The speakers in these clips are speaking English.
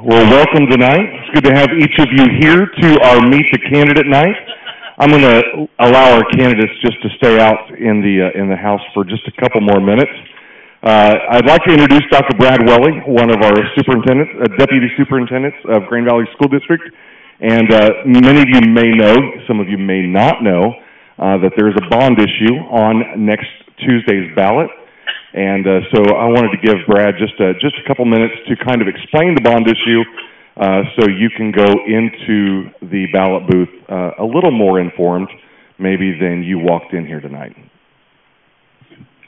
Well, welcome tonight. It's good to have each of you here to our Meet the Candidate night. I'm going to allow our candidates just to stay out in the house for just a couple more minutes. I'd like to introduce Dr. Brad Welly, one of our superintendents, deputy superintendents of Green Valley School District. And many of you may know, some of you may not know, that there's a bond issue on next Tuesday's ballot. And so I wanted to give Brad just a couple minutes to kind of explain the bond issue so you can go into the ballot booth a little more informed maybe than you walked in here tonight.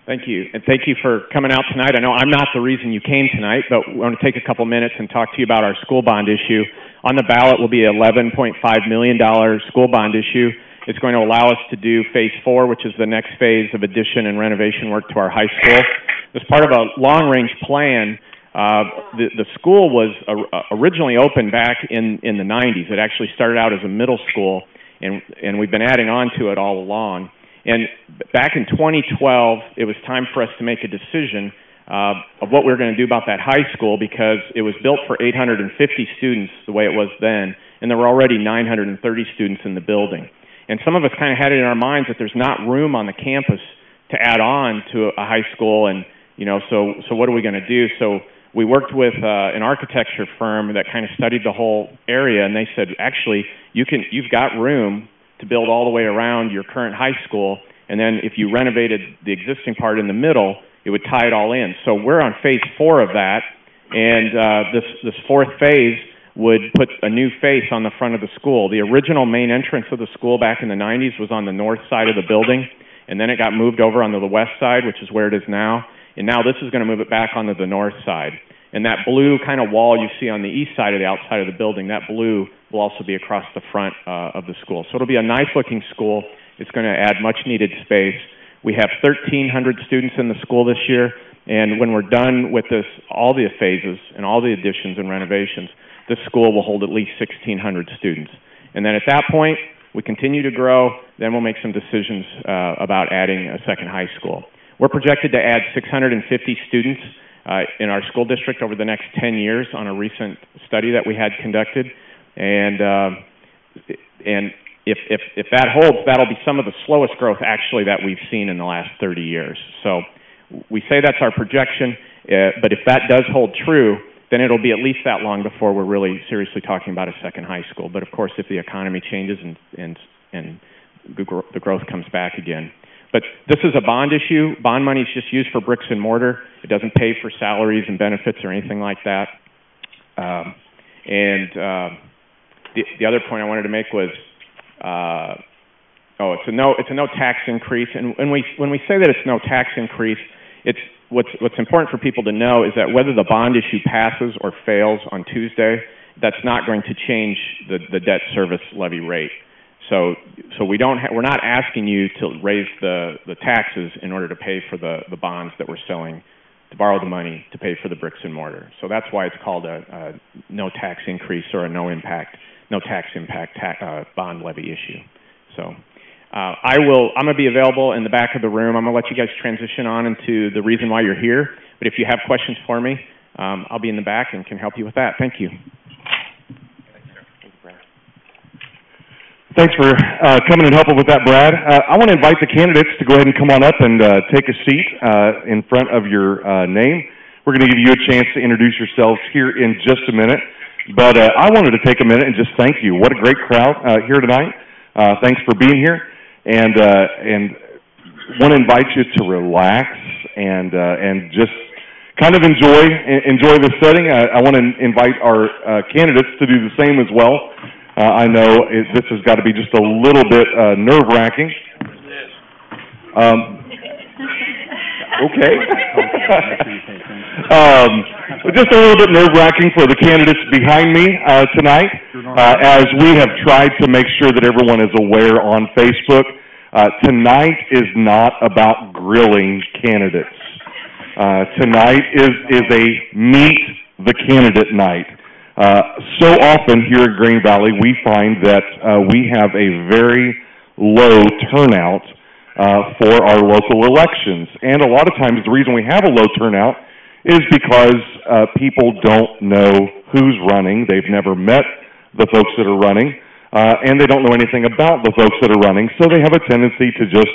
Thank you, and thank you for coming out tonight. I know I'm not the reason you came tonight, but we want to take a couple minutes and talk to you about our school bond issue. On the ballot will be an $11.5 million school bond issue. It's going to allow us to do Phase 4, which is the next phase of addition and renovation work to our high school. As part of a long-range plan, the school was originally opened back in the 90s. It actually started out as a middle school, and we've been adding on to it all along. And back in 2012, it was time for us to make a decision of what we were going to do about that high school, because it was built for 850 students the way it was then, and there were already 930 students in the building. And some of us kind of had it in our minds that there's not room on the campus to add on to a high school, and so what are we going to do? So we worked with an architecture firm that kind of studied the whole area, and they said, actually, you've got room to build all the way around your current high school, and then if you renovated the existing part in the middle, it would tie it all in. So we're on Phase 4 of that, and this fourth phase would put a new face on the front of the school. The original main entrance of the school back in the 90s was on the north side of the building, and then it got moved over onto the west side, which is where it is now, and now this is going to move it back onto the north side. And that blue kind of wall you see on the east side of the outside of the building, that blue will also be across the front of the school. So it'll be a nice-looking school. It's going to add much-needed space. We have 1,300 students in the school this year, and when we're done with this, all the phases and all the additions and renovations, this school will hold at least 1,600 students. And then at that point, we continue to grow, then we'll make some decisions about adding a second high school. We're projected to add 650 students in our school district over the next 10 years on a recent study that we had conducted. And if that holds, that'll be some of the slowest growth actually that we've seen in the last 30 years. So we say that's our projection, but if that does hold true, then it'll be at least that long before we're really seriously talking about a second high school. But of course, if the economy changes and the growth comes back again. But this is a bond issue. Bond money is just used for bricks and mortar. It doesn't pay for salaries and benefits or anything like that. The other point I wanted to make was, it's a no tax increase. And when we say that it's no tax increase, it's what's important for people to know is that whether the bond issue passes or fails on Tuesday, that's not going to change the debt service levy rate. So we're not asking you to raise the taxes in order to pay for the bonds that we're selling, to borrow the money to pay for the bricks and mortar. So that's why it's called a no tax increase or a no tax impact bond levy issue. So I'm going to be available in the back of the room. I'm going to let you guys transition on into the reason why you're here. But if you have questions for me, I'll be in the back and can help you with that. Thank you. Thanks for coming and helping with that, Brad. I want to invite the candidates to go ahead and come on up and take a seat in front of your name. We're going to give you a chance to introduce yourselves here in just a minute. But I wanted to take a minute and just thank you. What a great crowd here tonight. Thanks for being here. And want to invite you to relax and just kind of enjoy the setting. I want to invite our candidates to do the same as well. I know this has got to be just a little bit nerve-wracking. Okay. Just a little bit nerve-wracking for the candidates behind me tonight, as we have tried to make sure that everyone is aware on Facebook. Tonight is not about grilling candidates. Tonight is a meet the candidate night. So often here in Green Valley, we find that we have a very low turnout for our local elections. And a lot of times the reason we have a low turnout is because people don't know who's running. They've never met the folks that are running, and they don't know anything about the folks that are running, so they have a tendency to just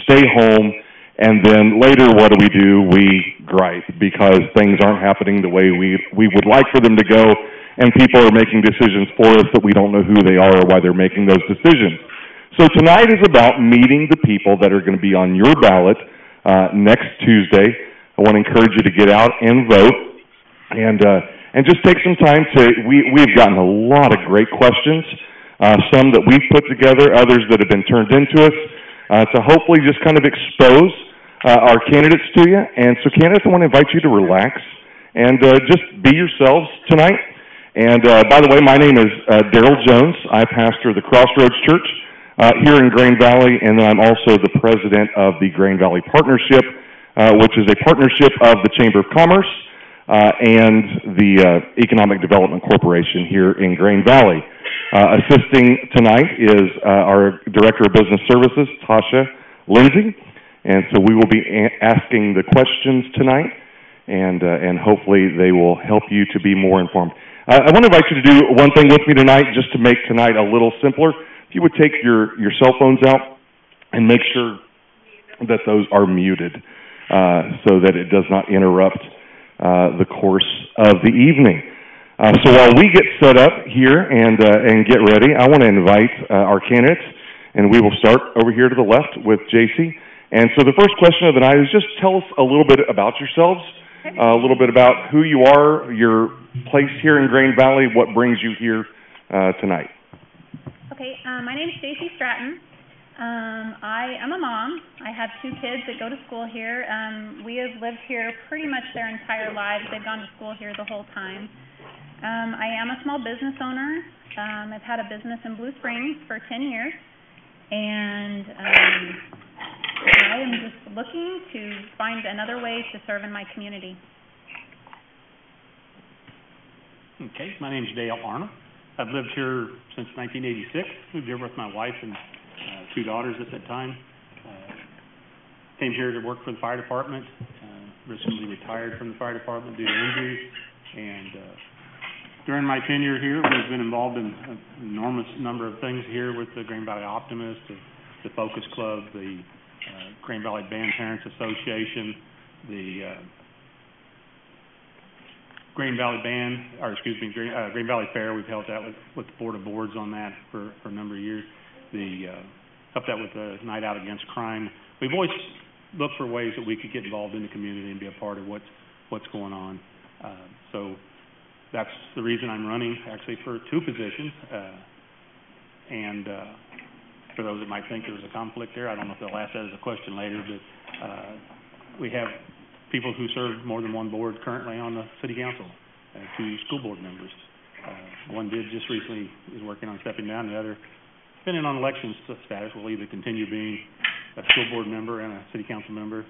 stay home, and then later what do? We gripe because things aren't happening the way we would like for them to go, and people are making decisions for us that we don't know who they are or why they're making those decisions. So tonight is about meeting the people that are going to be on your ballot next Tuesday. I want to encourage you to get out and vote, and just take some time to. We've gotten a lot of great questions, some that we've put together, others that have been turned into us, to hopefully just kind of expose our candidates to you. And so, candidates, I want to invite you to relax and just be yourselves tonight. And by the way, my name is Daryl Jones. I pastor the Crossroads Church here in Grain Valley, and then I'm also the president of the Grain Valley Partnership, which is a partnership of the Chamber of Commerce and the Economic Development Corporation here in Grain Valley. Assisting tonight is our Director of Business Services, Tasha Lindsay, and so we will be asking the questions tonight, and hopefully they will help you to be more informed. I want to invite you to do one thing with me tonight, just to make tonight a little simpler. If you would take your cell phones out and make sure that those are muted so that it does not interrupt the course of the evening. So while we get set up here and get ready, I want to invite our candidates, and we will start over here to the left with JC. And so the first question of the night is just tell us a little bit about yourselves, a little bit about who you are, your place here in Grain Valley, what brings you here tonight. Okay, my name is Stacy Stratton. I am a mom. I have 2 kids that go to school here. We have lived here pretty much their entire lives. They've gone to school here the whole time. I am a small business owner. I've had a business in Blue Springs for 10 years, and I am just looking to find another way to serve in my community. Okay, my name is Dale Arnold. I've lived here since 1986. Moved here with my wife and 2 daughters at that time. Came here to work for the fire department. Recently retired from the fire department due to injury. And during my tenure here, we've been involved in an enormous number of things here with the Grain Valley Optimist, the Focus Club, the Grain Valley Band Parents Association, the Grain Valley Grain Valley Fair. We've helped out with the Board of Boards on that for a number of years. Helped out with the Night Out Against Crime. We've always looked for ways that we could get involved in the community and be a part of what's going on. So that's the reason I'm running, actually, for 2 positions. And for those that might think there's a conflict there, I don't know if they'll ask that as a question later, but we have people who serve more than 1 board currently on the city council, 2 school board members. One did just recently, is working on stepping down. The other, depending on election status, will either continue being a school board member and a city council member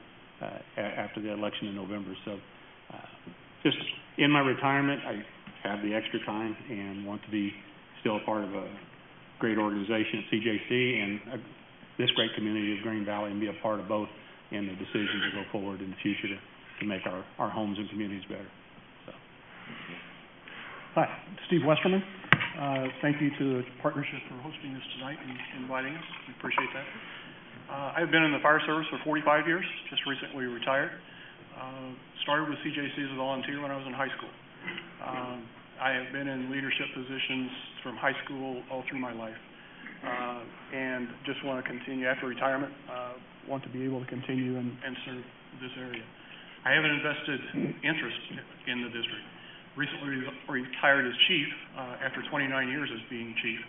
after the election in November. So just in my retirement, I have the extra time and want to be still a part of a great organization at CJC and this great community of Grain Valley, and be a part of both in the decisions to go forward in the future to make our homes and communities better. So. Hi, Steve Westerman. Thank you to the partnership for hosting this tonight and inviting us. We appreciate that. I've been in the fire service for 45 years, just recently retired. Started with CJC as a volunteer when I was in high school. I have been in leadership positions from high school all through my life. And just want to continue after retirement, want to be able to continue and serve this area. I have an invested interest in the district. Recently retired as chief after 29 years as being chief.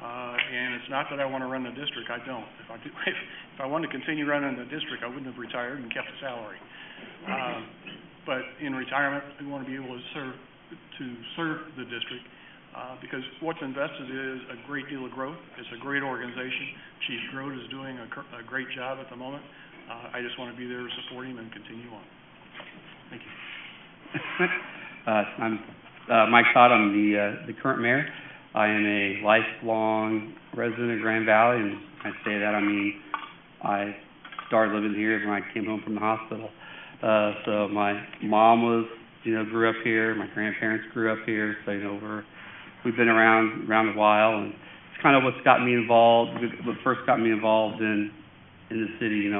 And it's not that I want to run the district, I don't. If I wanted to continue running the district, I wouldn't have retired and kept a salary. But in retirement, we want to be able to serve the district because what's invested is a great deal of growth. It's a great organization. Chief Grote is doing a great job at the moment. I just want to be there to support him and continue on. Thank you. I'm Mike Todd. I'm the current mayor. I am a lifelong resident of Grand Valley, and I say that, I mean, I started living here when I came home from the hospital. So my mom was grew up here. My grandparents grew up here, so, we've been around a while, and it's kind of what first got me involved in the city.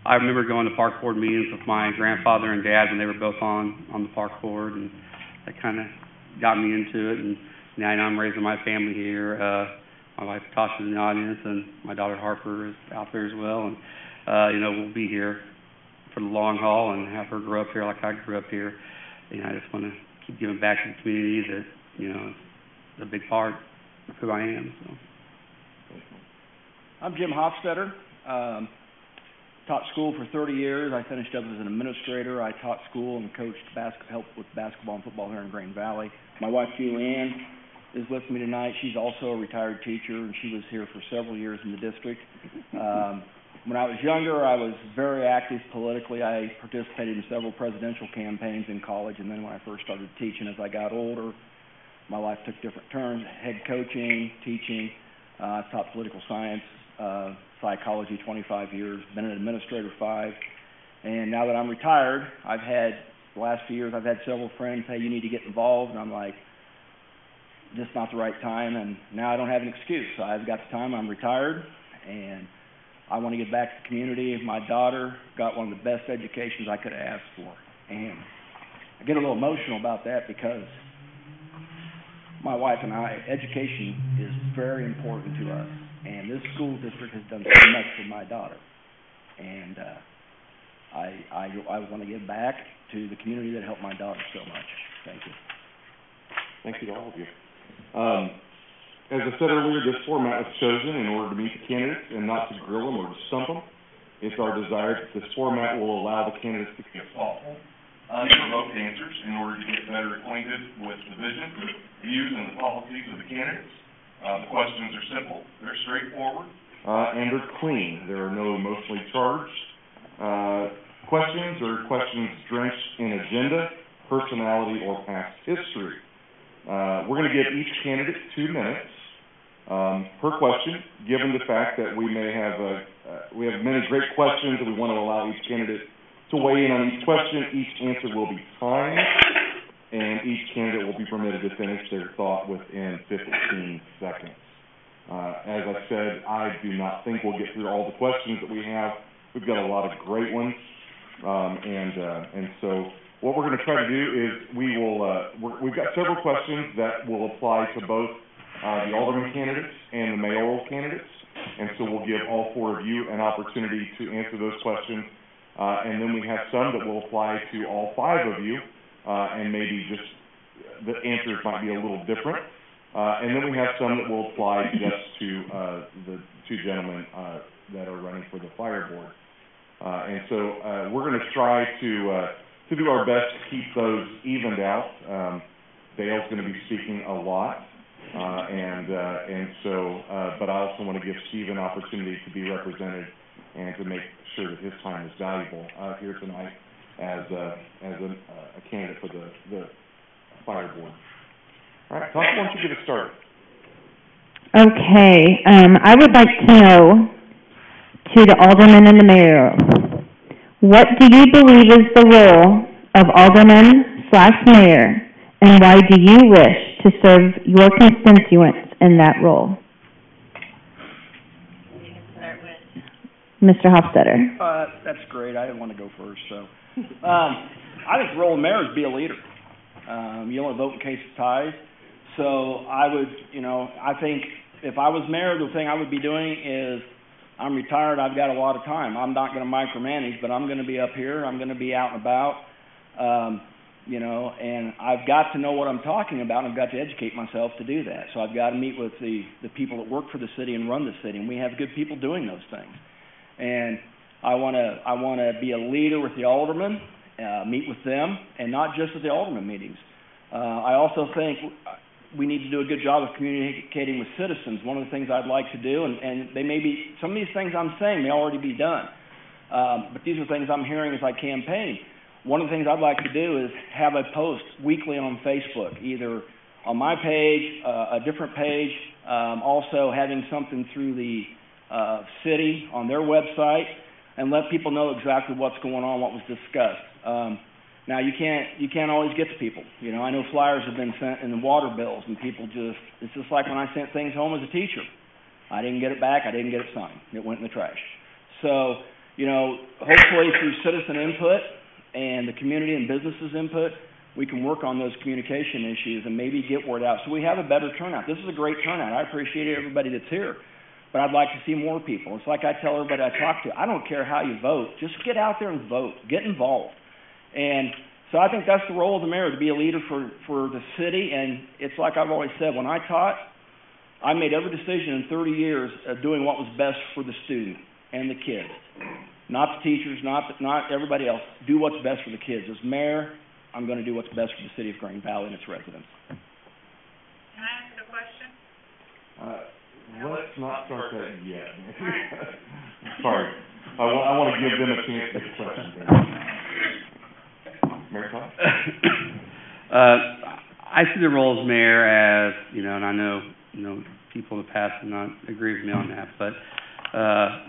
I remember going to park board meetings with my grandfather and dad when they were both on the park board, and that kind of got me into it, and now I'm raising my family here. My wife Tasha's in the audience, and my daughter Harper is out there as well, and we'll be here for the long haul and have her grow up here like I grew up here. I just want to keep giving back to the community that, is a big part of who I am. So. I'm Jim Hofstetter. Taught school for 30 years. I finished up as an administrator. I taught school and coached helped with basketball and football here in Green Valley. My wife, Julianne, is with me tonight. She's also a retired teacher, and she was here for several years in the district. When I was younger, I was very active politically. I participated in several presidential campaigns in college, and then when I first started teaching, as I got older, my life took different turns: head coaching, teaching. I've taught political science, psychology 25 years, been an administrator 5, and now that I'm retired, the last few years, I've had several friends, hey, you need to get involved, and I'm like, just not the right time, and now I don't have an excuse. I've got the time, I'm retired, and I want to give back to the community. My daughter got one of the best educations I could have asked for, and I get a little emotional about that because my wife and I, education is very important to us, and this school district has done so much for my daughter, and I want to give back to the community that helped my daughter so much. Thank you. Thank you to all of you. As I said earlier, this format was chosen in order to meet the candidates and not to grill them or to stump them. It's our desire that this format will allow the candidates to give thoughtful, unprovoked answers in order to get better acquainted with the vision, views, and the policies of the candidates. The questions are simple, they're straightforward, and they're clean. There are no emotionally charged questions or questions drenched in agenda, personality, or past history. We're going to give each candidate 2 minutes per question, given the fact that we have many great questions and we want to allow each candidate to weigh in on each question. Each answer will be timed, and each candidate will be permitted to finish their thought within 15 seconds. As I said, I do not think we'll get through all the questions that we have. We've got a lot of great ones, and so what we're going to try to do is we've got several questions that will apply to both the alderman candidates and the mayoral candidates, and so we'll give all 4 of you an opportunity to answer those questions, and then we have some that will apply to all 5 of you, and maybe just the answers might be a little different, and then we have some that will apply just to the 2 gentlemen that are running for the fire board, and so we're going to try to do our best to keep those evened out. Dale's going to be speaking a lot, but I also want to give Steve an opportunity to be represented and to make sure that his time is valuable here tonight as a candidate for the fire board. All right, Tasha, why don't you get us started? Okay, I would like to know, to the alderman and the mayor, what do you believe is the role of alderman/mayor, and why do you wish to serve your constituents in that role? Mr. Hofstetter. That's great. I didn't want to go first, so. I think the role of mayor is to be a leader. You only vote in case of ties. So I would, I think if I was mayor, the thing I would be doing is, I'm retired, I've got a lot of time. I'm not going to micromanage, but I'm going to be up here. I'm going to be out and about, and I've got to know what I'm talking about, and I've got to educate myself to do that. So I've got to meet with the people that work for the city and run the city, and we have good people doing those things. And I want to be a leader with the aldermen, meet with them, and not just at the alderman meetings. I also think we need to do a good job of communicating with citizens. One of the things I'd like to do, and they may be, some of these things I'm saying may already be done, but these are things I'm hearing as I campaign. One of the things I'd like to do is have a post weekly on Facebook, either on my page, a different page, also having something through the city on their website, and let people know exactly what's going on, what was discussed. Now, you can't always get to people. You know, I know flyers have been sent and water bills, and people it's just like when I sent things home as a teacher. I didn't get it back, I didn't get it signed. It went in the trash. So, you know, hopefully through citizen input and the community and businesses input, we can work on those communication issues and maybe get word out so we have a better turnout. This is a great turnout. I appreciate everybody that's here, but I'd like to see more people. It's like I tell everybody I talk to, I don't care how you vote, just get out there and vote, get involved. And so I think that's the role of the mayor, to be a leader for the city. And it's like I've always said, when I taught, I made every decision in 30 years of doing what was best for the student and the kids. Not the teachers, not everybody else. Do what's best for the kids. As mayor, I'm going to do what's best for the city of Green Valley and its residents. Can I ask a question? Let's not start that yet. Sorry. I want to give them a chance to ask a question. Mayor Todd? I see the role as mayor as, you know, and I know, you know, people in the past do not agree with me on that, but,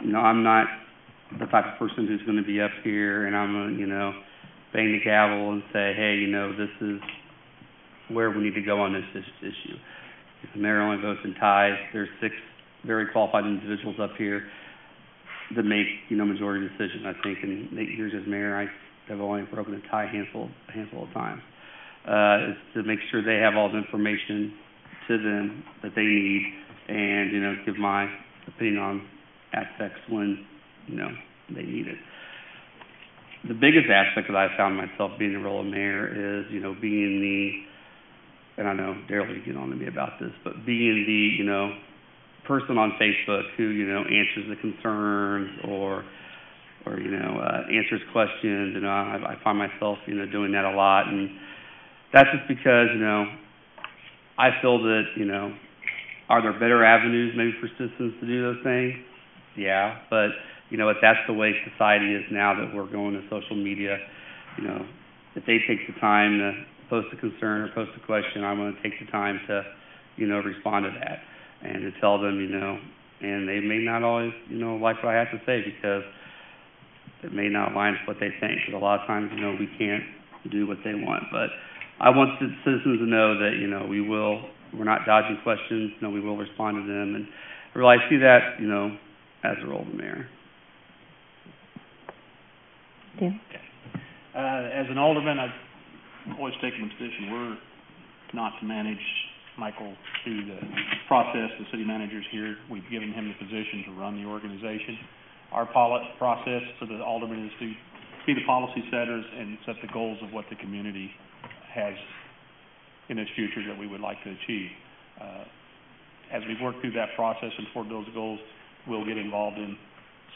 you know, I'm not the type of person who's going to be up here and I'm going to, you know, bang the gavel and say, hey, you know, this is where we need to go on this issue. If the mayor only votes in ties, there's 6 very qualified individuals up here that make, you know, majority decisions. I think in 8 years as mayor, I've only broken a tie a handful of times. Is to make sure they have all the information to them that they need and, you know, give my opinion on aspects when, you know, they need it. The biggest aspect that I found myself being the role of mayor is, you know, being the, and I know Daryl will get on to me about this, but being the, you know, person on Facebook who, you know, answers the concerns or you know, answers questions. You know, I find myself, you know, doing that a lot, and that's just because, you know, I feel that, you know, are there better avenues maybe for citizens to do those things? Yeah, but, you know, if that's the way society is now that we're going to social media, you know, if they take the time to post a concern or post a question, I'm going to take the time to, you know, respond to that and to tell them, you know, and they may not always, you know, like what I have to say because it may not align with what they think. But a lot of times, you know, we can't do what they want. But I want the citizens to know that, you know, we're not dodging questions. You know, we will respond to them. And I really see that, you know, as a role of the mayor. Yeah. As an alderman, I've always taken the position we're not to manage Michael through the process. The city manager's here. We've given him the position to run the organization. Our process for the alderman is to be the policy setters and set the goals of what the community has in its future that we would like to achieve. As we work through that process and toward those goals, we'll get involved in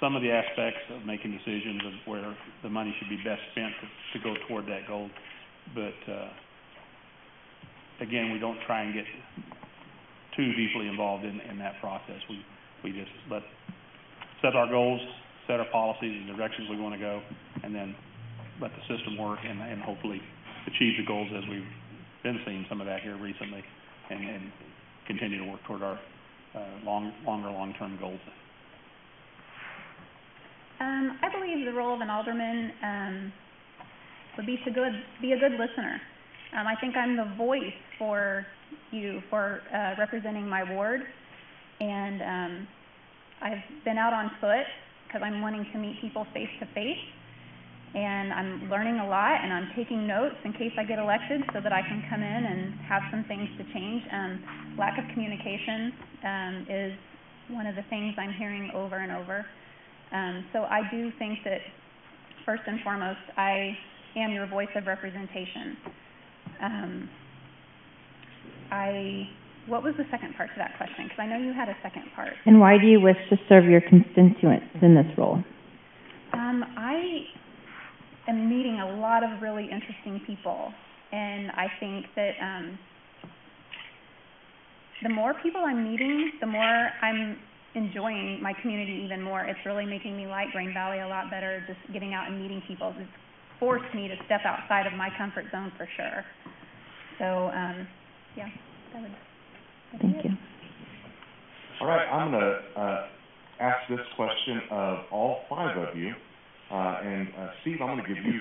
some of the aspects of making decisions of where the money should be best spent to go toward that goal. But again, we don't try and get too deeply involved in that process. We just set our goals, set our policies and directions we want to go, and then let the system work and hopefully achieve the goals as we've been seeing some of that here recently, and continue to work toward our long-term goals. I believe the role of an alderman would be to be a good listener. I think I'm the voice for you, for representing my ward, and I've been out on foot because I'm wanting to meet people face to face, and I'm learning a lot, and I'm taking notes in case I get elected so that I can come in and have some things to change. Lack of communication is one of the things I'm hearing over and over. So I do think that, first and foremost, I am your voice of representation. What was the second part to that question? Because I know you had a second part. And why do you wish to serve your constituents in this role? I am meeting a lot of really interesting people, and I think that the more people I'm meeting, the more I'm enjoying my community even more. It's really making me like Green Valley a lot better, just getting out and meeting people. It's forced me to step outside of my comfort zone for sure. So, yeah, that would... Thank you. All right, I'm going to ask this question of all 5 of you. Steve, I'm going to give you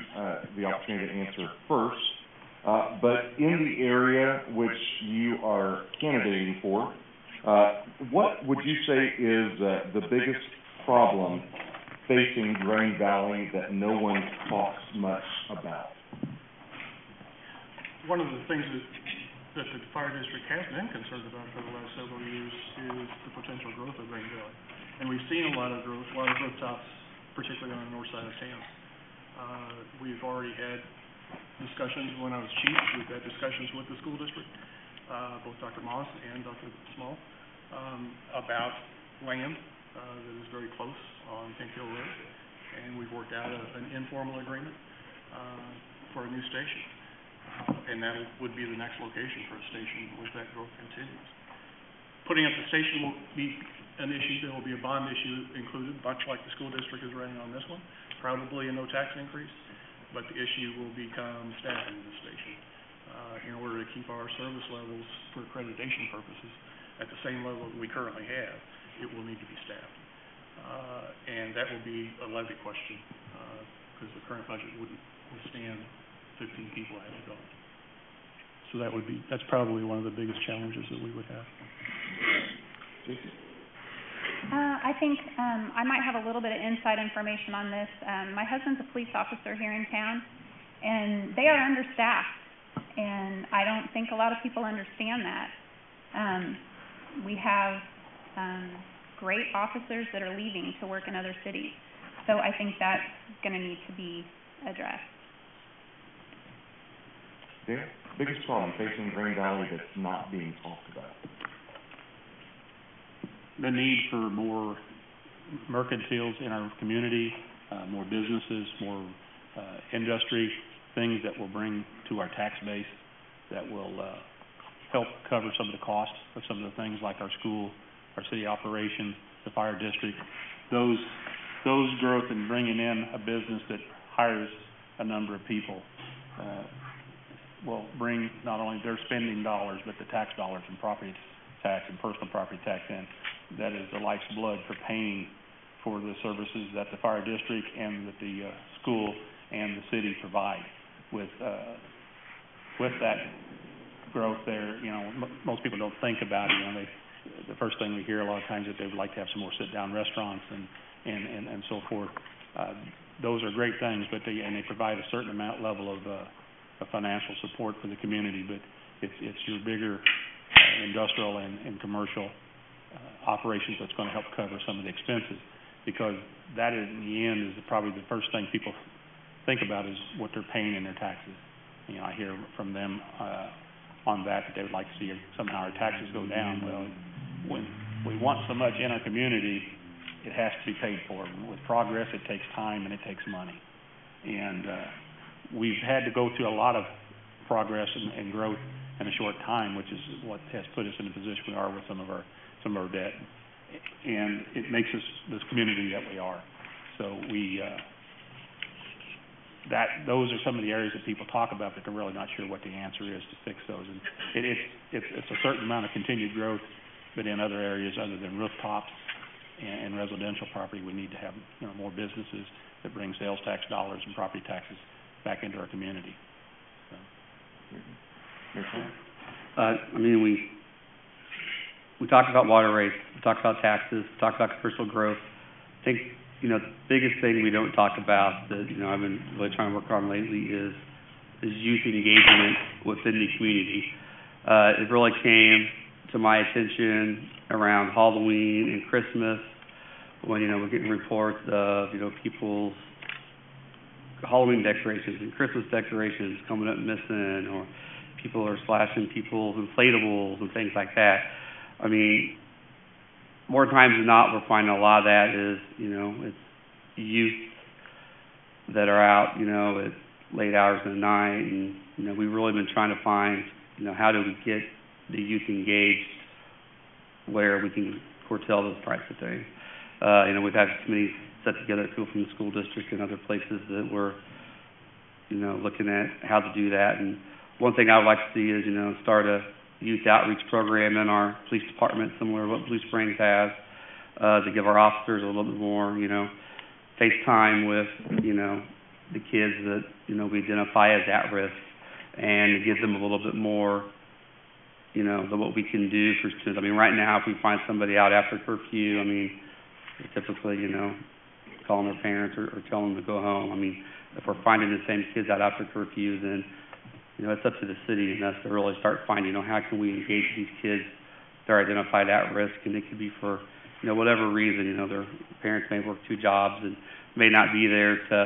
the opportunity to answer first. But in the area which you are candidating for, what would you say is the biggest problem facing Green Valley that no one talks much about? One of the things that the fire district has been concerned about for the last several years is the potential growth of Green Valley. And we've seen a lot of rooftops, particularly on the north side of town. We've already had discussions when I was chief. We've had discussions with the school district, both Dr. Moss and Dr. Small, about land that is very close on Pink Hill Road. And we've worked out an informal agreement for a new station. And that would be the next location for a station if that growth continues. Putting up the station will be an issue. There will be a bond issue included, much like the school district is running on this one. Probably a no tax increase, but the issue will become staffing the station. In order to keep our service levels for accreditation purposes at the same level that we currently have, it will need to be staffed. And that will be a levy question, because the current budget wouldn't withstand 15 people having gone. So that's probably one of the biggest challenges that we would have. I think I might have a little bit of inside information on this. My husband's a police officer here in town, and they are understaffed, and I don't think a lot of people understand that. We have great officers that are leaving to work in other cities, so I think that's going to need to be addressed. The biggest problem facing Green Valley that's not being talked about? The need for more mercantiles in our community, more businesses, more industry, things that will bring to our tax base that will help cover some of the costs of some of the things like our school, our city operations, the fire district. Those growth and bringing in a business that hires a number of people will bring not only their spending dollars, but the tax dollars and property tax and personal property tax in. That is the life's blood for paying for the services that the fire district and that the school and the city provide. With that growth there, most people don't think about it. The first thing we hear a lot of times is that they would like to have some more sit-down restaurants and so forth. Those are great things, but they provide a certain level of financial support for the community. But it's your bigger industrial and commercial operations that's going to help cover some of the expenses, because that in the end is probably the first thing people think about is what they're paying in their taxes. I hear from them on that they would like to see somehow our taxes go down. Well, when we want so much in our community, it has to be paid for. With progress, it takes time and it takes money. And we've had to go through a lot of progress and growth in a short time, which is what has put us in the position we are with some of our debt. And it makes us this community that we are. So those are some of the areas that people talk about, but they're really not sure what the answer is to fix those. And it's a certain amount of continued growth, but in other areas other than rooftops and residential property, we need to have more businesses that bring sales tax dollars and property taxes back into our community. We talked about water rates, we talked about taxes, we talked about commercial growth. I think the biggest thing we don't talk about that I've been really trying to work on lately is youth engagement within the community. It really came to my attention around Halloween and Christmas, when we're getting reports of people's Halloween decorations and Christmas decorations coming up missing, or people are slashing people's inflatables and things like that. I mean, more times than not, we're finding a lot of that is it's youth that are out at late hours of the night, and we've really been trying to find how do we get the youth engaged where we can curtail those types of things. We've had committees set together, people from the school district and other places that were looking at how to do that. And one thing I would like to see is start a youth outreach program in our police department, similar to what Blue Springs has, to give our officers a little bit more FaceTime with, you know, the kids that, you know, we identify as at risk, and it gives them a little bit more, you know, than what we can do for students. I mean, right now, if we find somebody out after curfew, I mean, we're typically, you know, calling their parents or telling them to go home. I mean, if we're finding the same kids out after curfew, then, you know, it's up to the city and us to really start finding, you know, how can we engage these kids that are identified at risk, and it could be for, you know, whatever reason. You know, their parents may work 2 jobs and may not be there to,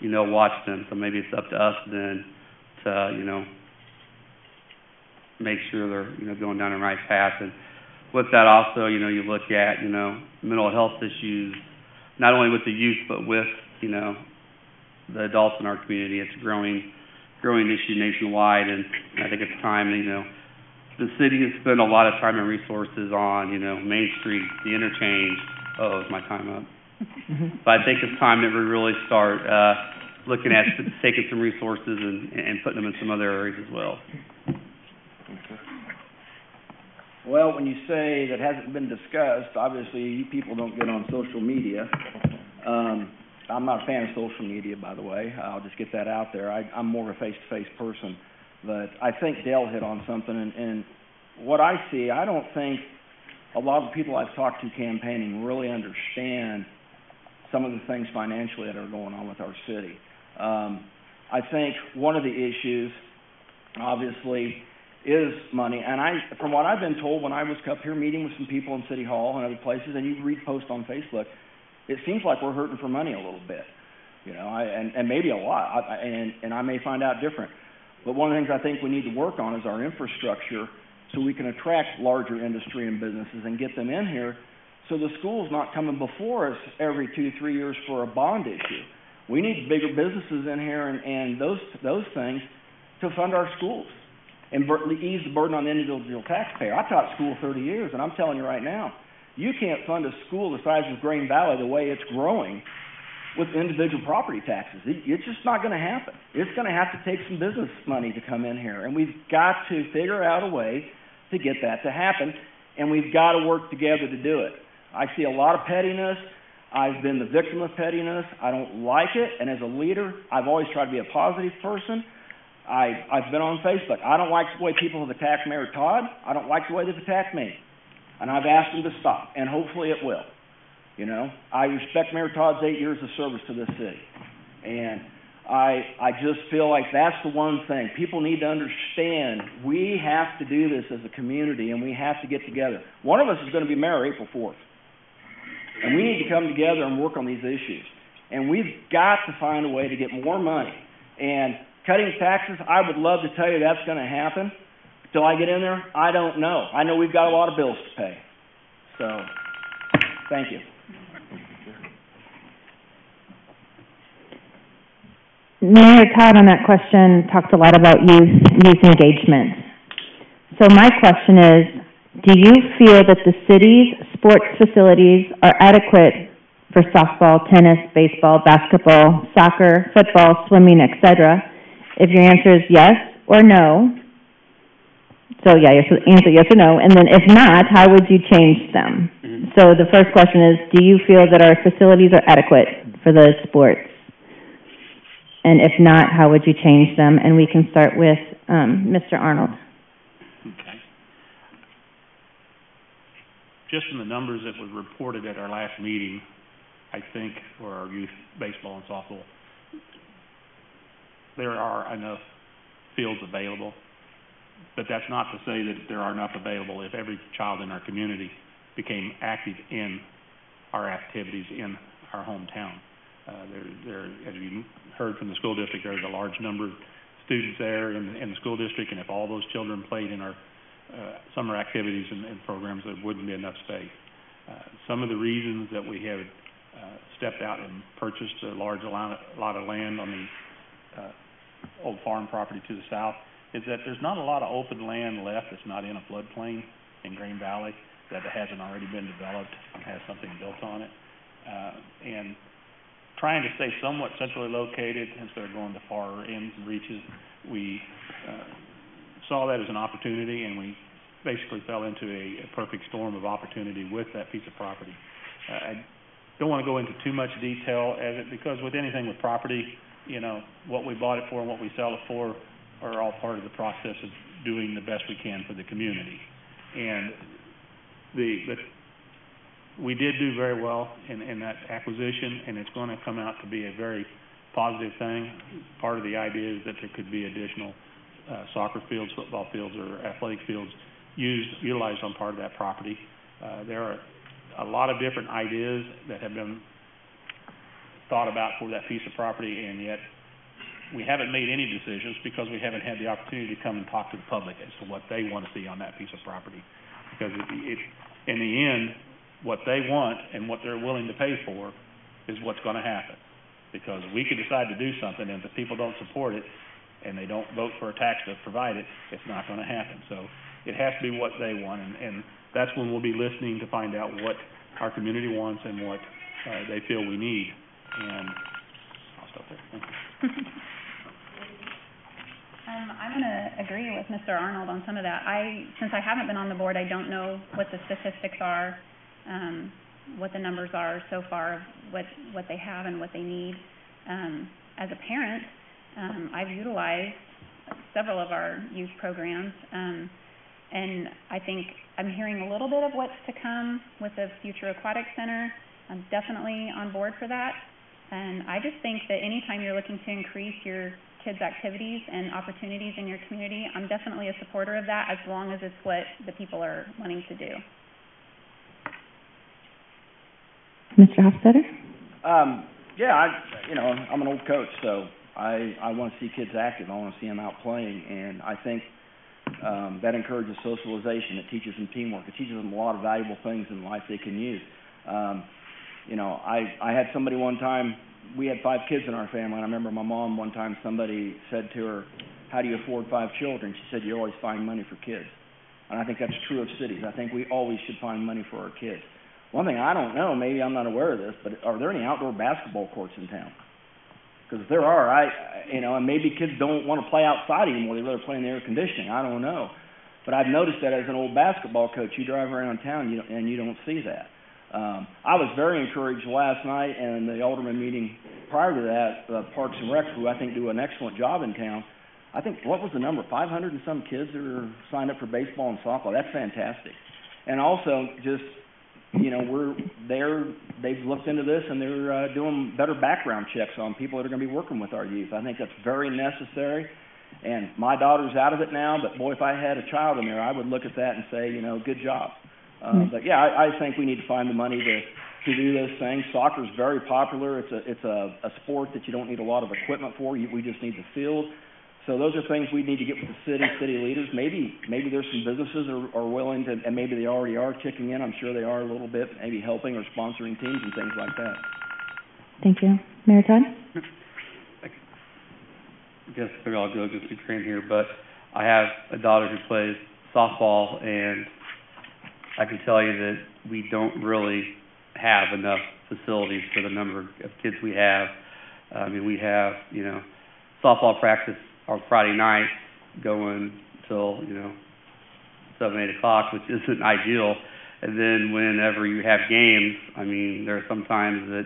you know, watch them. So maybe it's up to us then to, you know, make sure they're, you know, going down the right path. And with that also, you know, you look at, you know, mental health issues, not only with the youth, but with, you know, the adults in our community. It's a growing issue nationwide, and I think it's time, you know, the city has spent a lot of time and resources on, you know, Main Street, the interchange. Oh, is my time up? But I think it's time that we really start looking at taking some resources and putting them in some other areas as well. Well, when you say that hasn't been discussed, obviously you people don't get on social media. I'm not a fan of social media, by the way. I'll just get that out there. I'm more of a face-to-face person. But I think Dale hit on something, and what I see, I don't think a lot of people I've talked to campaigning really understand some of the things financially that are going on with our city. I think one of the issues, obviously, is money. And from what I've been told when I was up here meeting with some people in City Hall and other places, and you read posts on Facebook, it seems like we're hurting for money a little bit, you know, and maybe a lot, and I may find out different. But one of the things I think we need to work on is our infrastructure, so we can attract larger industry and businesses and get them in here, so the school's not coming before us every 2-3 years for a bond issue. We need bigger businesses in here and those things to fund our schools and ease the burden on the individual taxpayer. I taught school 30 years, and I'm telling you right now, you can't fund a school the size of Green Valley the way it's growing with individual property taxes. It's just not going to happen. It's going to have to take some business money to come in here, and we've got to figure out a way to get that to happen, and we've got to work together to do it. I see a lot of pettiness. I've been the victim of pettiness. I don't like it, and as a leader, I've always tried to be a positive person. I've been on Facebook. I don't like the way people have attacked Mayor Todd. I don't like the way they've attacked me, and I've asked them to stop, and hopefully it will. You know, I respect Mayor Todd's 8 years of service to this city, and I just feel like that's the one thing. People need to understand we have to do this as a community, and we have to get together. One of us is going to be mayor April 4th, and we need to come together and work on these issues. And we've got to find a way to get more money. And cutting taxes, I would love to tell you that's going to happen. Till I get in there, I don't know. I know we've got a lot of bills to pay. So, thank you. Mayor Todd on that question talked a lot about youth engagement. So my question is, do you feel that the city's sports facilities are adequate for softball, tennis, baseball, basketball, soccer, football, swimming, etc.? If your answer is yes or no, so yeah, answer yes or no, and then if not, how would you change them? So the first question is, do you feel that our facilities are adequate for the sports? And if not, how would you change them? And we can start with Mr. Arnold. Okay. Just from the numbers that were reported at our last meeting, I think for our youth baseball and softball, there are enough fields available. But that's not to say that there are enough available if every child in our community became active in our activities in our hometown. As you heard from the school district, there's a large number of students there in the school district, and if all those children played in our summer activities and programs, there wouldn't be enough space. Some of the reasons that we have stepped out and purchased a large lot of land on the old farm property to the south is that there's not a lot of open land left that's not in a floodplain in Green Valley that hasn't already been developed and has something built on it. And trying to stay somewhat centrally located instead of going to far ends and reaches, we saw that as an opportunity, and we basically fell into a perfect storm of opportunity with that piece of property. don't want to go into too much detail because with anything with property, you know, what we bought it for and what we sell it for are all part of the process of doing the best we can for the community. And we did do very well in that acquisition, and it's going to come out to be a very positive thing. Part of the idea is that there could be additional soccer fields, football fields, or athletic fields utilized on part of that property. There are a lot of different ideas that have been thought about for that piece of property, and yet we haven't made any decisions because we haven't had the opportunity to come and talk to the public as to what they want to see on that piece of property. Because in the end, what they want and what they're willing to pay for is what's going to happen. Because we could decide to do something, and if the people don't support it and they don't vote for a tax to provide it, it's not going to happen. So it has to be what they want, and that's when we'll be listening to find out what our community wants and what they feel we need. And I'll stop there. Thank you. I'm going to agree with Mr. Arnold on some of that. Since I haven't been on the board, I don't know what the statistics are, what the numbers are so far of what they have and what they need. As a parent, I've utilized several of our youth programs, and I think I'm hearing a little bit of what's to come with the Future Aquatic Center. I'm definitely on board for that. And I just think that anytime you're looking to increase your kids' activities and opportunities in your community, I'm definitely a supporter of that as long as it's what the people are wanting to do. Mr. Hofstadter? Yeah, I'm an old coach, so I want to see kids active. I want to see them out playing, and I think that encourages socialization. It teaches them teamwork. It teaches them a lot of valuable things in life they can use. I had somebody one time, we had 5 kids in our family, and I remember my mom one time, somebody said to her, "How do you afford 5 children?" She said, "You always find money for kids." And I think that's true of cities. I think we always should find money for our kids. One thing I don't know, maybe I'm not aware of this, but are there any outdoor basketball courts in town? Because if there are, and maybe kids don't want to play outside anymore. They rather play in the air conditioning. I don't know. But I've noticed that as an old basketball coach, you drive around town and you don't see that. I was very encouraged last night and the alderman meeting prior to that, Parks and Rec, who I think do an excellent job in town. I think, what was the number, 500 and some kids that are signed up for baseball and softball. That's fantastic. And also, just, they've looked into this and they're doing better background checks on people that are going to be working with our youth. I think that's very necessary. And my daughter's out of it now, but boy, if I had a child in there, I would look at that and say, good job. But yeah, I think we need to find the money to do this thing. Soccer's very popular. It's a sport that you don't need a lot of equipment for. We just need the field. So those are things we need to get with the city leaders. Maybe there's some businesses are willing to, and maybe they already are kicking in. I'm sure they are a little bit, maybe helping or sponsoring teams and things like that. Thank you. Mayor Todd? I guess maybe I'll go against Ukraine here, but I have a daughter who plays softball, and I can tell you that we don't really have enough facilities for the number of kids we have. We have, softball practice on Friday night going till, 7, 8 o'clock, which isn't ideal. And then whenever you have games, there are some times that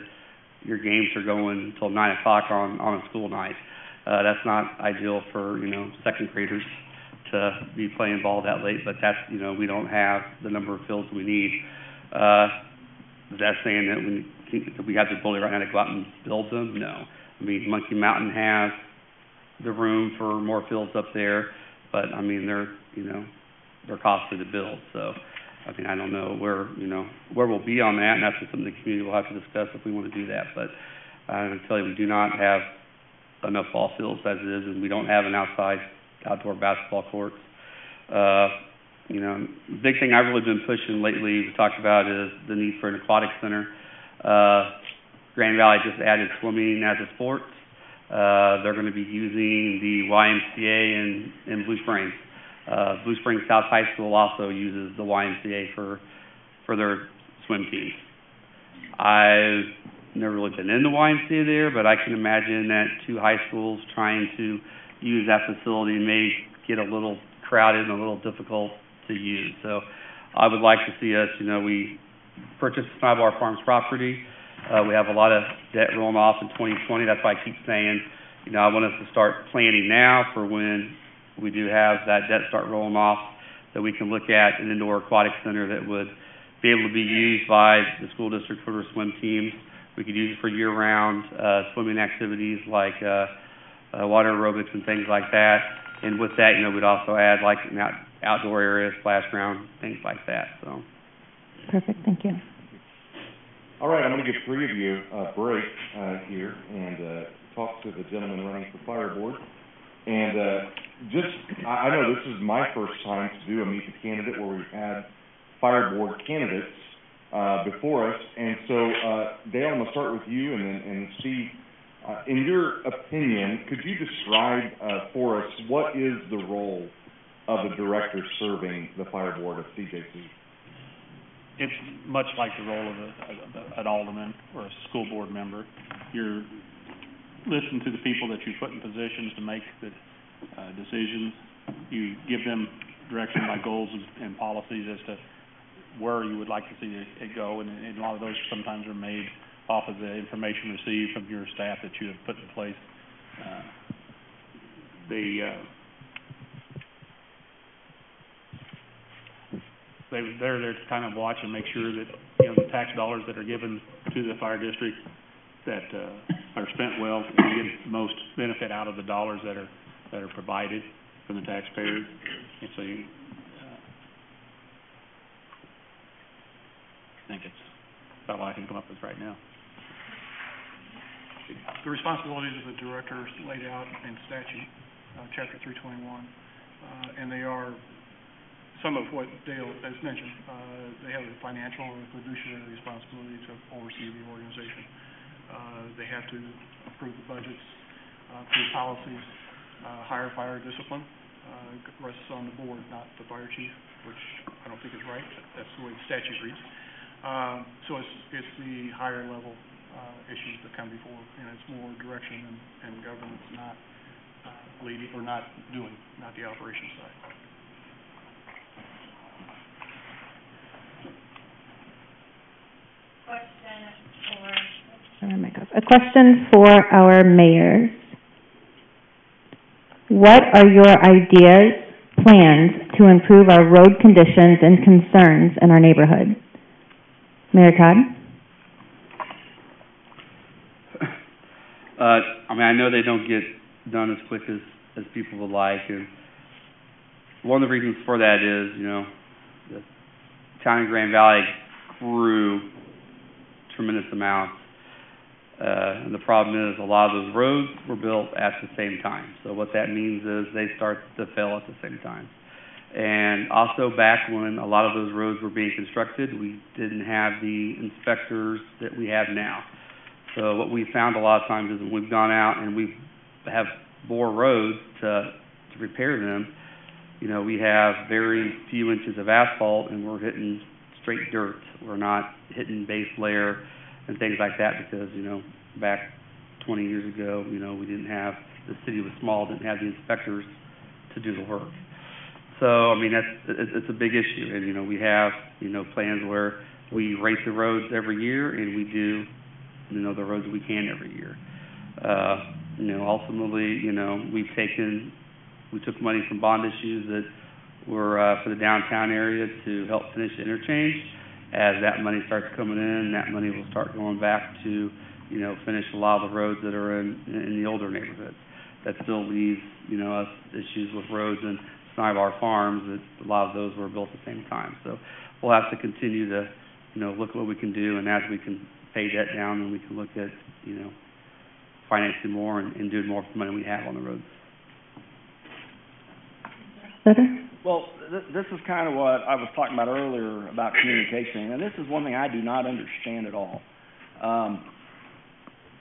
your games are going till 9 o'clock on a school night. That's not ideal for, second graders to be playing ball that late, but that's, we don't have the number of fields we need. Is that saying that we have the ability right now to go out and build them? No. Monkey Mountain has the room for more fields up there, but they're costly to build. So, I don't know where we'll be on that, and that's something the community will have to discuss if we want to do that. But I can tell you, we do not have enough ball fields as it is, and we don't have an outdoor basketball courts. Big thing I've really been pushing lately, we talked about, is the need for an aquatic center. Grand Valley just added swimming as a sport. They're going to be using the YMCA in Blue Springs. Blue Springs South High School also uses the YMCA for their swim teams. I've never really been in the YMCA there, but I can imagine that 2 high schools trying to use that facility may get a little crowded and a little difficult to use. So I would like to see us, we purchased Snybar Farms property. We have a lot of debt rolling off in 2020. That's why I keep saying, I want us to start planning now for when we do have that debt start rolling off, that we can look at an indoor aquatic center that would be able to be used by the school district for their swim teams. We could use it for year-round swimming activities like water aerobics and things like that. And with that, we'd also add like an outdoor area, splash ground, things like that. So. Perfect. Thank you. All right, I'm going to give three of you a break here and talk to the gentleman running for fire board. And I know this is my first time to do a Meet the Candidate where we've had fire board candidates before us. And so, Dale, I'm going to start with you and Steve. In your opinion, could you describe for us what is the role of the director serving the fire board of CJC? It's much like the role of an alderman or a school board member. You're listening to the people that you put in positions to make the decisions. You give them direction by goals and policies as to where you would like to see it go, and a lot of those sometimes are made off of the information received from your staff that you have put in place. They're there to kind of watch and make sure that the tax dollars that are given to the fire district that are spent well and get the most benefit out of the dollars that are provided from the taxpayers. And so I think it's about all I can come up with right now. The responsibilities of the director are laid out in statute, Chapter 321, and they are some of what Dale has mentioned. They have a financial or fiduciary responsibility to oversee the organization. They have to approve the budgets, approve policies, hire fire discipline. Rests on the board, not the fire chief, which I don't think is right, but that's the way the statute reads. So it's the higher level issues that come before, and it's more direction and governance, not leading or not doing, not the operations side. A question for our mayors. What are your ideas, plans to improve our road conditions and concerns in our neighborhood? Mayor Todd? I know they don't get done as quick as people would like, and one of the reasons for that is, the town of Grand Valley grew tremendous amounts. And the problem is a lot of those roads were built at the same time. So what that means is they start to fail at the same time. And also back when a lot of those roads were being constructed, we didn't have the inspectors that we have now. So what we found a lot of times is when we've gone out and we have bore roads to repair them, we have very few inches of asphalt and we're hitting straight dirt. We're not hitting base layer and things like that because, back 20 years ago, we didn't have, the city was small, didn't have the inspectors to do the work. So, it's a big issue. And, we have, plans where we rate the roads every year and we do, the roads we can every year. Ultimately, we took money from bond issues that were for the downtown area to help finish the interchange. As that money starts coming in, that money will start going back to, finish a lot of the roads that are in the older neighborhoods. That still leaves, us issues with roads in Snybar Farms, that a lot of those were built at the same time. So we'll have to continue to, look at what we can do, and as we can pay debt down, then we can look at, financing more and doing more with the money we have on the roads. Well, this is kind of what I was talking about earlier about communication, and this is one thing I do not understand at all.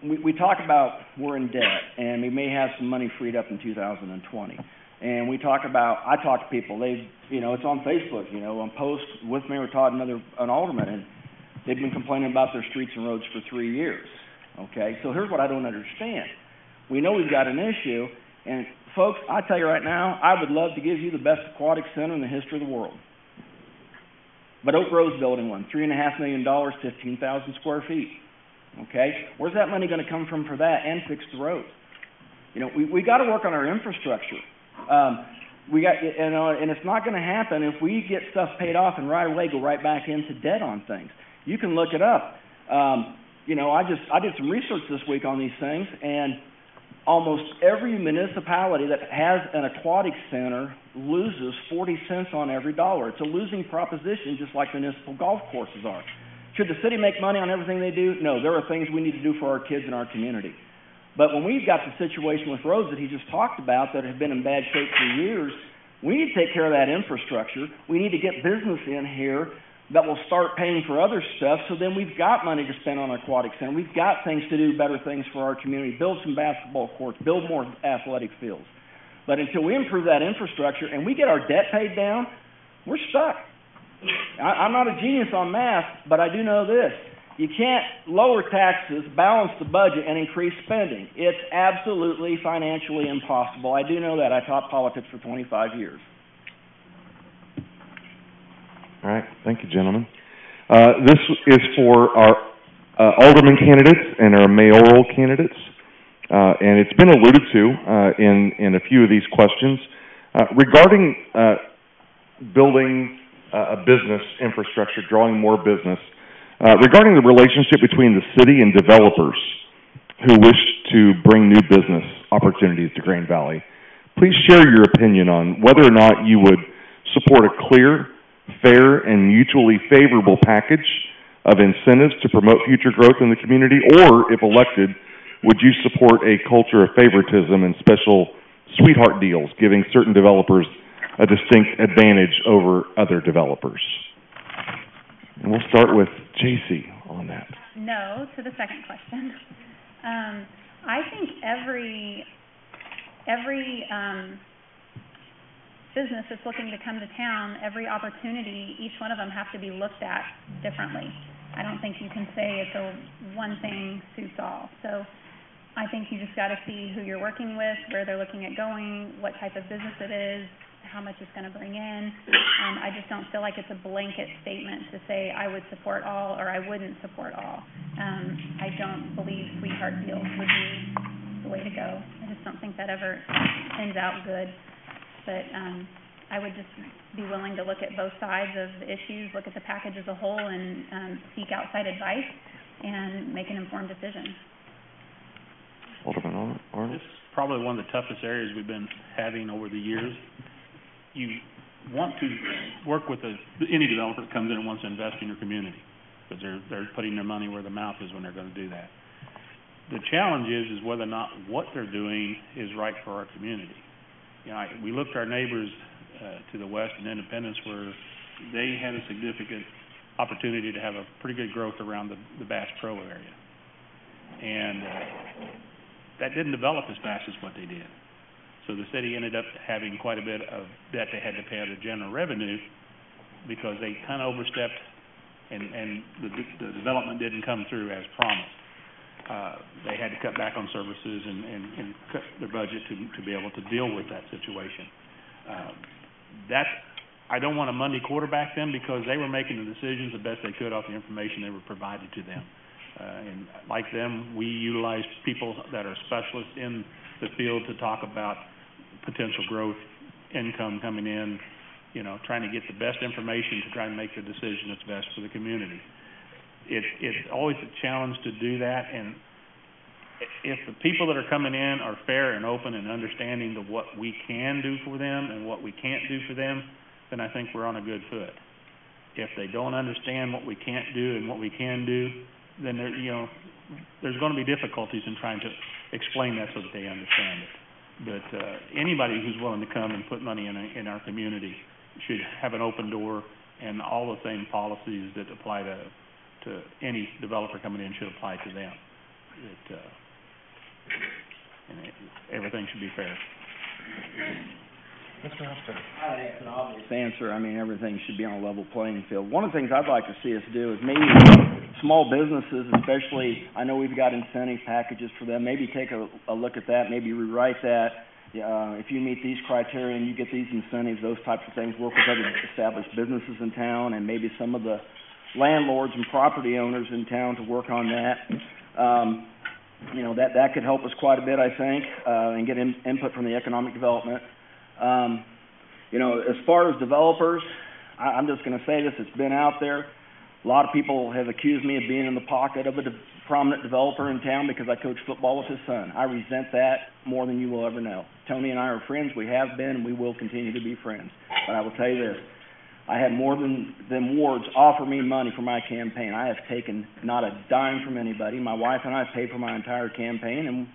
We talk about we're in debt, and we may have some money freed up in 2020. And I talk to people, it's on Facebook, on posts with Mayor Todd and an alderman, and they've been complaining about their streets and roads for 3 years. Okay, so here's what I don't understand. We know we've got an issue, and folks, I tell you right now, I would love to give you the best aquatic center in the history of the world. But Oak Grove's building one, $3.5 million, 15,000 square feet. okay? Where's that money gonna come from for that and fix the roads? You know, we gotta work on our infrastructure. And it's not gonna happen if we get stuff paid off and right away go right back into debt on things. You can look it up. You know, I did some research this week on these things, and almost every municipality that has an aquatic center loses 40 cents on every dollar. It's a losing proposition, just like municipal golf courses are. Should the city make money on everything they do? No, there are things we need to do for our kids in our community. But when we've got the situation with roads that he just talked about that have been in bad shape for years, we need to take care of that infrastructure. We need to get business in here that will start paying for other stuff, so then we've got money to spend on our aquatic center. We've got things to do, better things for our community, build some basketball courts, build more athletic fields. But until we improve that infrastructure and we get our debt paid down, we're stuck. I'm not a genius on math, but I do know this. You can't lower taxes, balance the budget, and increase spending. It's absolutely financially impossible. I do know that. I taught politics for 25 years. All right, thank you, gentlemen. This is for our alderman candidates and our mayoral candidates, and it's been alluded to in a few of these questions. Regarding building a business infrastructure, drawing more business, regarding the relationship between the city and developers who wish to bring new business opportunities to Grain Valley, please share your opinion on whether or not you would support a clear, fair, and mutually favorable package of incentives to promote future growth in the community, or, if elected, would you support a culture of favoritism and special sweetheart deals, giving certain developers a distinct advantage over other developers? And we'll start with J.C. on that. No to the second question. I think every business that's looking to come to town, every opportunity, each one of them have to be looked at differently. I don't think you can say it's a one thing suits all. So I think you just got to see who you're working with, where they're looking at going, what type of business it is, how much it's going to bring in. I just don't feel like it's a blanket statement to say I would support all or I wouldn't support all. I don't believe sweetheart deals would be the way to go. I just don't think that ever ends out good. But I would just be willing to look at both sides of the issues, look at the package as a whole, and seek outside advice and make an informed decision. Alderman Arnold? This is probably one of the toughest areas we've been having over the years. You want to work with any developer that comes in and wants to invest in your community, because they're putting their money where their mouth is when they're going to do that. The challenge is whether or not what they're doing is right for our community. You know, we looked at our neighbors to the west in Independence, where they had a significant opportunity to have a pretty good growth around the Bass Pro area. And that didn't develop as fast as what they did. So the city ended up having quite a bit of debt they had to pay out of general revenue because they kind of overstepped and the development didn't come through as promised. They had to cut back on services and cut their budget to be able to deal with that situation. I don't want to Monday quarterback them, because they were making the decisions the best they could off the information they were provided to them. And like them, we utilize people that are specialists in the field to talk about potential growth, income coming in, you know, trying to get the best information to try and make the decision that's best for the community. It's always a challenge to do that, and if the people that are coming in are fair and open and understanding of what we can do for them and what we can't do for them, then I think we're on a good foot. If they don't understand what we can't do and what we can do, then there's going to be difficulties in trying to explain that so that they understand it. But anybody who's willing to come and put money in our community should have an open door, and all the same policies that apply to any developer coming in should apply to them. Everything should be fair. Mr. Hofstadter. I think it's an obvious answer. I mean, everything should be on a level playing field. One of the things I'd like to see us do is maybe small businesses, especially, I know we've got incentive packages for them, maybe take a look at that, maybe rewrite that. If you meet these criteria and you get these incentives, those types of things, work with other established businesses in town and maybe some of the landlords and property owners in town to work on that. You know, that could help us quite a bit, I think, and get input from the economic development. You know, as far as developers, I'm just going to say this, it's been out there. A lot of people have accused me of being in the pocket of a prominent developer in town because I coach football with his son. I resent that more than you will ever know. Tony and I are friends. We have been, and we will continue to be friends. But I will tell you this. I had more than wards offer me money for my campaign. I have taken not a dime from anybody. My wife and I paid for my entire campaign, and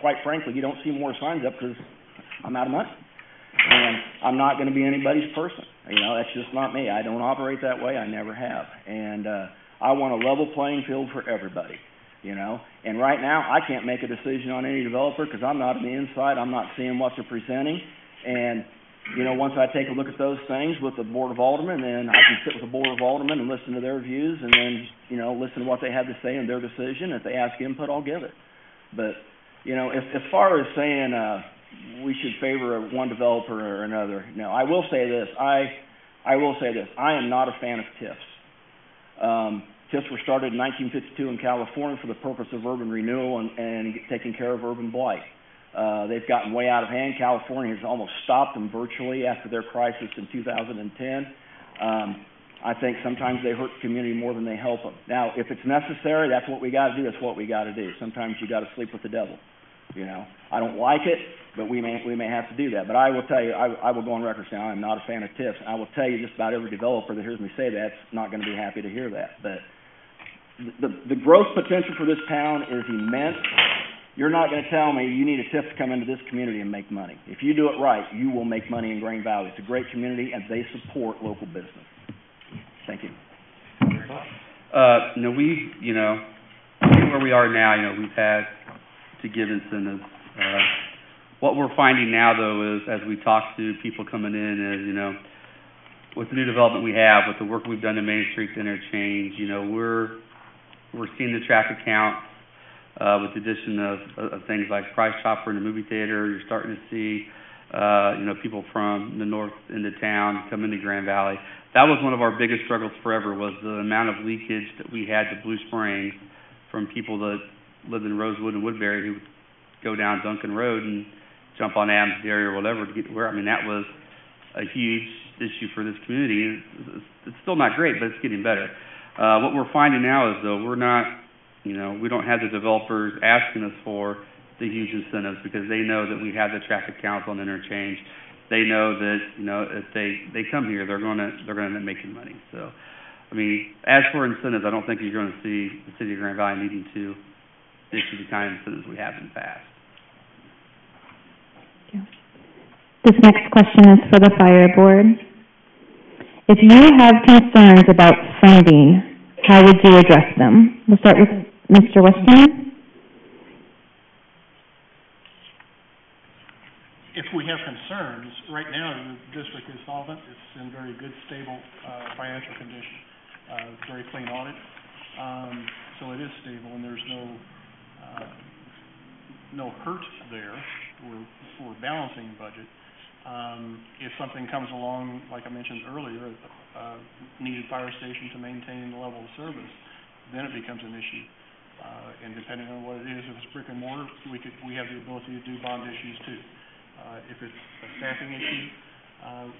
quite frankly, you don't see more signs up because I'm out of money. And I'm not going to be anybody's person. You know, that's just not me. I don't operate that way. I never have. And I want a level playing field for everybody, you know. And right now, I can't make a decision on any developer because I'm not on the inside. I'm not seeing what they're presenting. And, you know, once I take a look at those things with the Board of Aldermen, then I can sit with the Board of Aldermen and listen to their views and then, you know, listen to what they have to say in their decision. If they ask input, I'll give it. But, you know, as far as saying we should favor one developer or another, no. I will say this. I will say this. I am not a fan of TIFs. TIFs were started in 1952 in California for the purpose of urban renewal and taking care of urban blight. They've gotten way out of hand. California has almost stopped them virtually after their crisis in 2010. I think sometimes they hurt the community more than they help them. Now, if it's necessary, that's what we got to do. That's what we got to do. Sometimes you got to sleep with the devil. You know, I don't like it, but we may have to do that. But I will tell you, I will go on record saying I'm not a fan of TIFs. I will tell you just about every developer that hears me say that's not going to be happy to hear that. But the growth potential for this town is immense. You're not going to tell me you need a TIF to come into this community and make money. If you do it right, you will make money in Green Valley. It's a great community, and they support local business. Thank you. Where we are now, we've had to give incentives. What we're finding now, though, is as we talk to people coming in, is, with the new development we have, with the work we've done in Main Street Interchange, we're seeing the traffic count. With the addition of things like Price Chopper in the movie theater, you're starting to see, people from the north into town come into Grand Valley. That was one of our biggest struggles forever, was the amount of leakage that we had to Blue Springs from people that lived in Rosewood and Woodbury who would go down Duncan Road and jump on Adams Dairy or whatever to get to where. I mean, that was a huge issue for this community. It's still not great, but it's getting better. What we're finding now is, though, we're not, we don't have the developers asking us for the huge incentives because they know that we have the traffic counts on the interchange. They know that, if they come here, they're going to end up making money. So, I mean, as for incentives, I don't think you're going to see the city of Grand Valley needing to issue the kind of incentives we have in the past. This next question is for the fire board. If you have concerns about funding, how would you address them? We'll start with Mr. Westerman. If we have concerns, right now the district is solvent. It's in very good, stable financial condition. Very clean audit. So it is stable, and there's no hurt there. We're balancing the budget. If something comes along, like I mentioned earlier, needed fire station to maintain the level of service, then it becomes an issue. And depending on what it is, if it's brick and mortar, we have the ability to do bond issues too. If it's a staffing issue,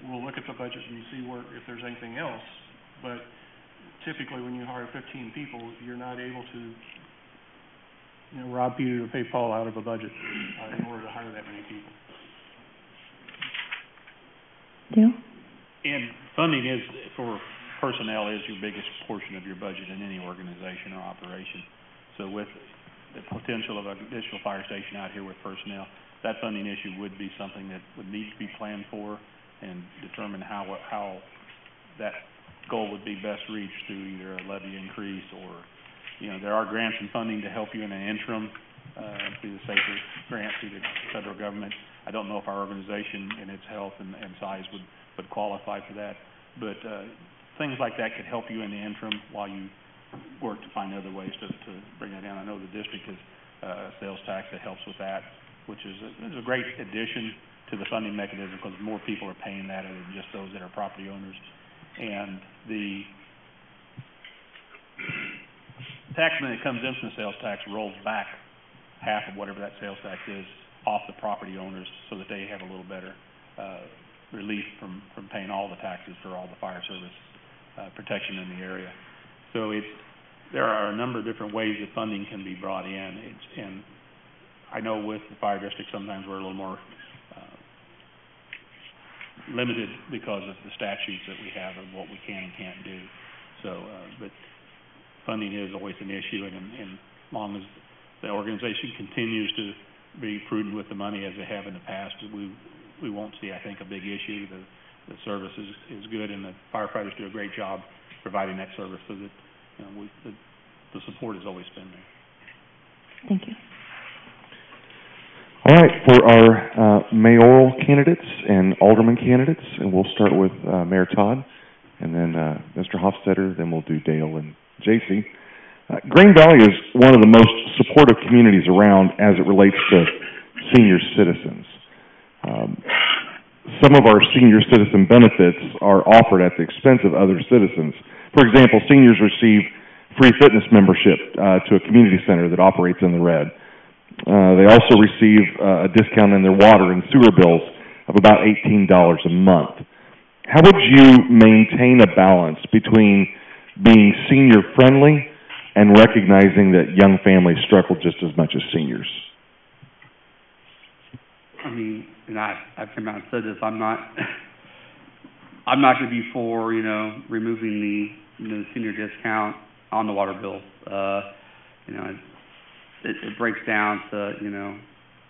we'll look at the budget and see if there's anything else. But typically, when you hire 15 people, you're not able to, rob Peter to pay Paul out of a budget in order to hire that many people. Yeah. And funding for personnel is your biggest portion of your budget in any organization or operation. So with the potential of an additional fire station out here with personnel, that funding issue would be something that would need to be planned for and determine how that goal would be best reached through either a levy increase or, there are grants and funding to help you in an interim through the SAFER grant through the federal government. I don't know if our organization and its health and size would qualify for that, but things like that could help you in the interim while you work to find other ways to bring that down. I know the district has sales tax that helps with that, which is a great addition to the funding mechanism because more people are paying that other than just those that are property owners. And tax money that comes in from the sales tax rolls back half of whatever that sales tax is off the property owners so that they have a little better relief from paying all the taxes for all the fire service protection in the area. So there are a number of different ways that funding can be brought in. And I know with the fire district sometimes we're a little more limited because of the statutes that we have of what we can and can't do. So, but funding is always an issue, and as long as the organization continues to be prudent with the money as they have in the past, we won't see, I think, a big issue. The service is good, and the firefighters do a great job providing that service, so that the support has always been there. Thank you. All right, for our mayoral candidates and alderman candidates, and we'll start with Mayor Todd, and then Mr. Hofstetter, then we'll do Dale and J.C. Green Valley is one of the most supportive communities around as it relates to senior citizens. Some of our senior citizen benefits are offered at the expense of other citizens. For example, seniors receive free fitness membership to a community center that operates in the red. They also receive a discount in their water and sewer bills of about $18 a month. How would you maintain a balance between being senior-friendly and recognizing that young families struggle just as much as seniors? I mean, and I've come out and said this, I'm not going to be for, removing the senior discount on the water bill. It breaks down to,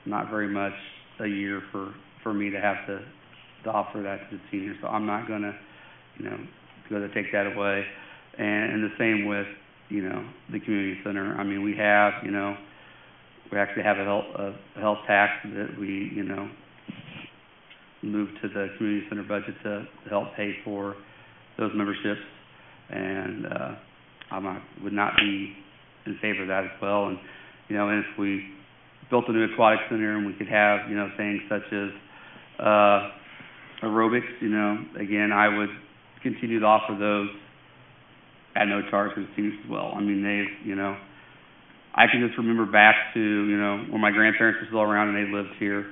not very much a year for me to have to offer that to the seniors. So I'm not going to take that away. And the same with, the community center. I mean, we have, we actually have a health tax that we, moved to the community center budget to help pay for those memberships. And I would not be in favor of that as well. And, and if we built a new aquatic center and we could have, things such as aerobics, again, I would continue to offer those at no charge to the seniors as well. I mean, I can just remember back to, when my grandparents were still around and they lived here,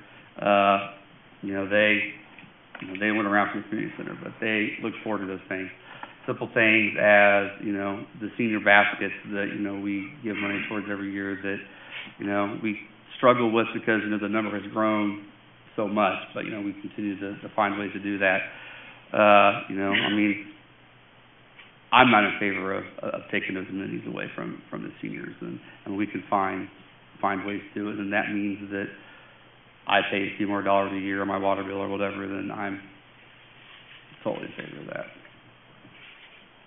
they went around from the community center, but they looked forward to those things. Simple things as, the senior baskets that, we give money towards every year that, we struggle with because, the number has grown so much, but, we continue to find ways to do that. I mean, I'm not in favor of taking those amenities away from the seniors, and we can find ways to do it, and that means that I pay a few more dollars a year on my water bill or whatever, then I'm totally in favor of that.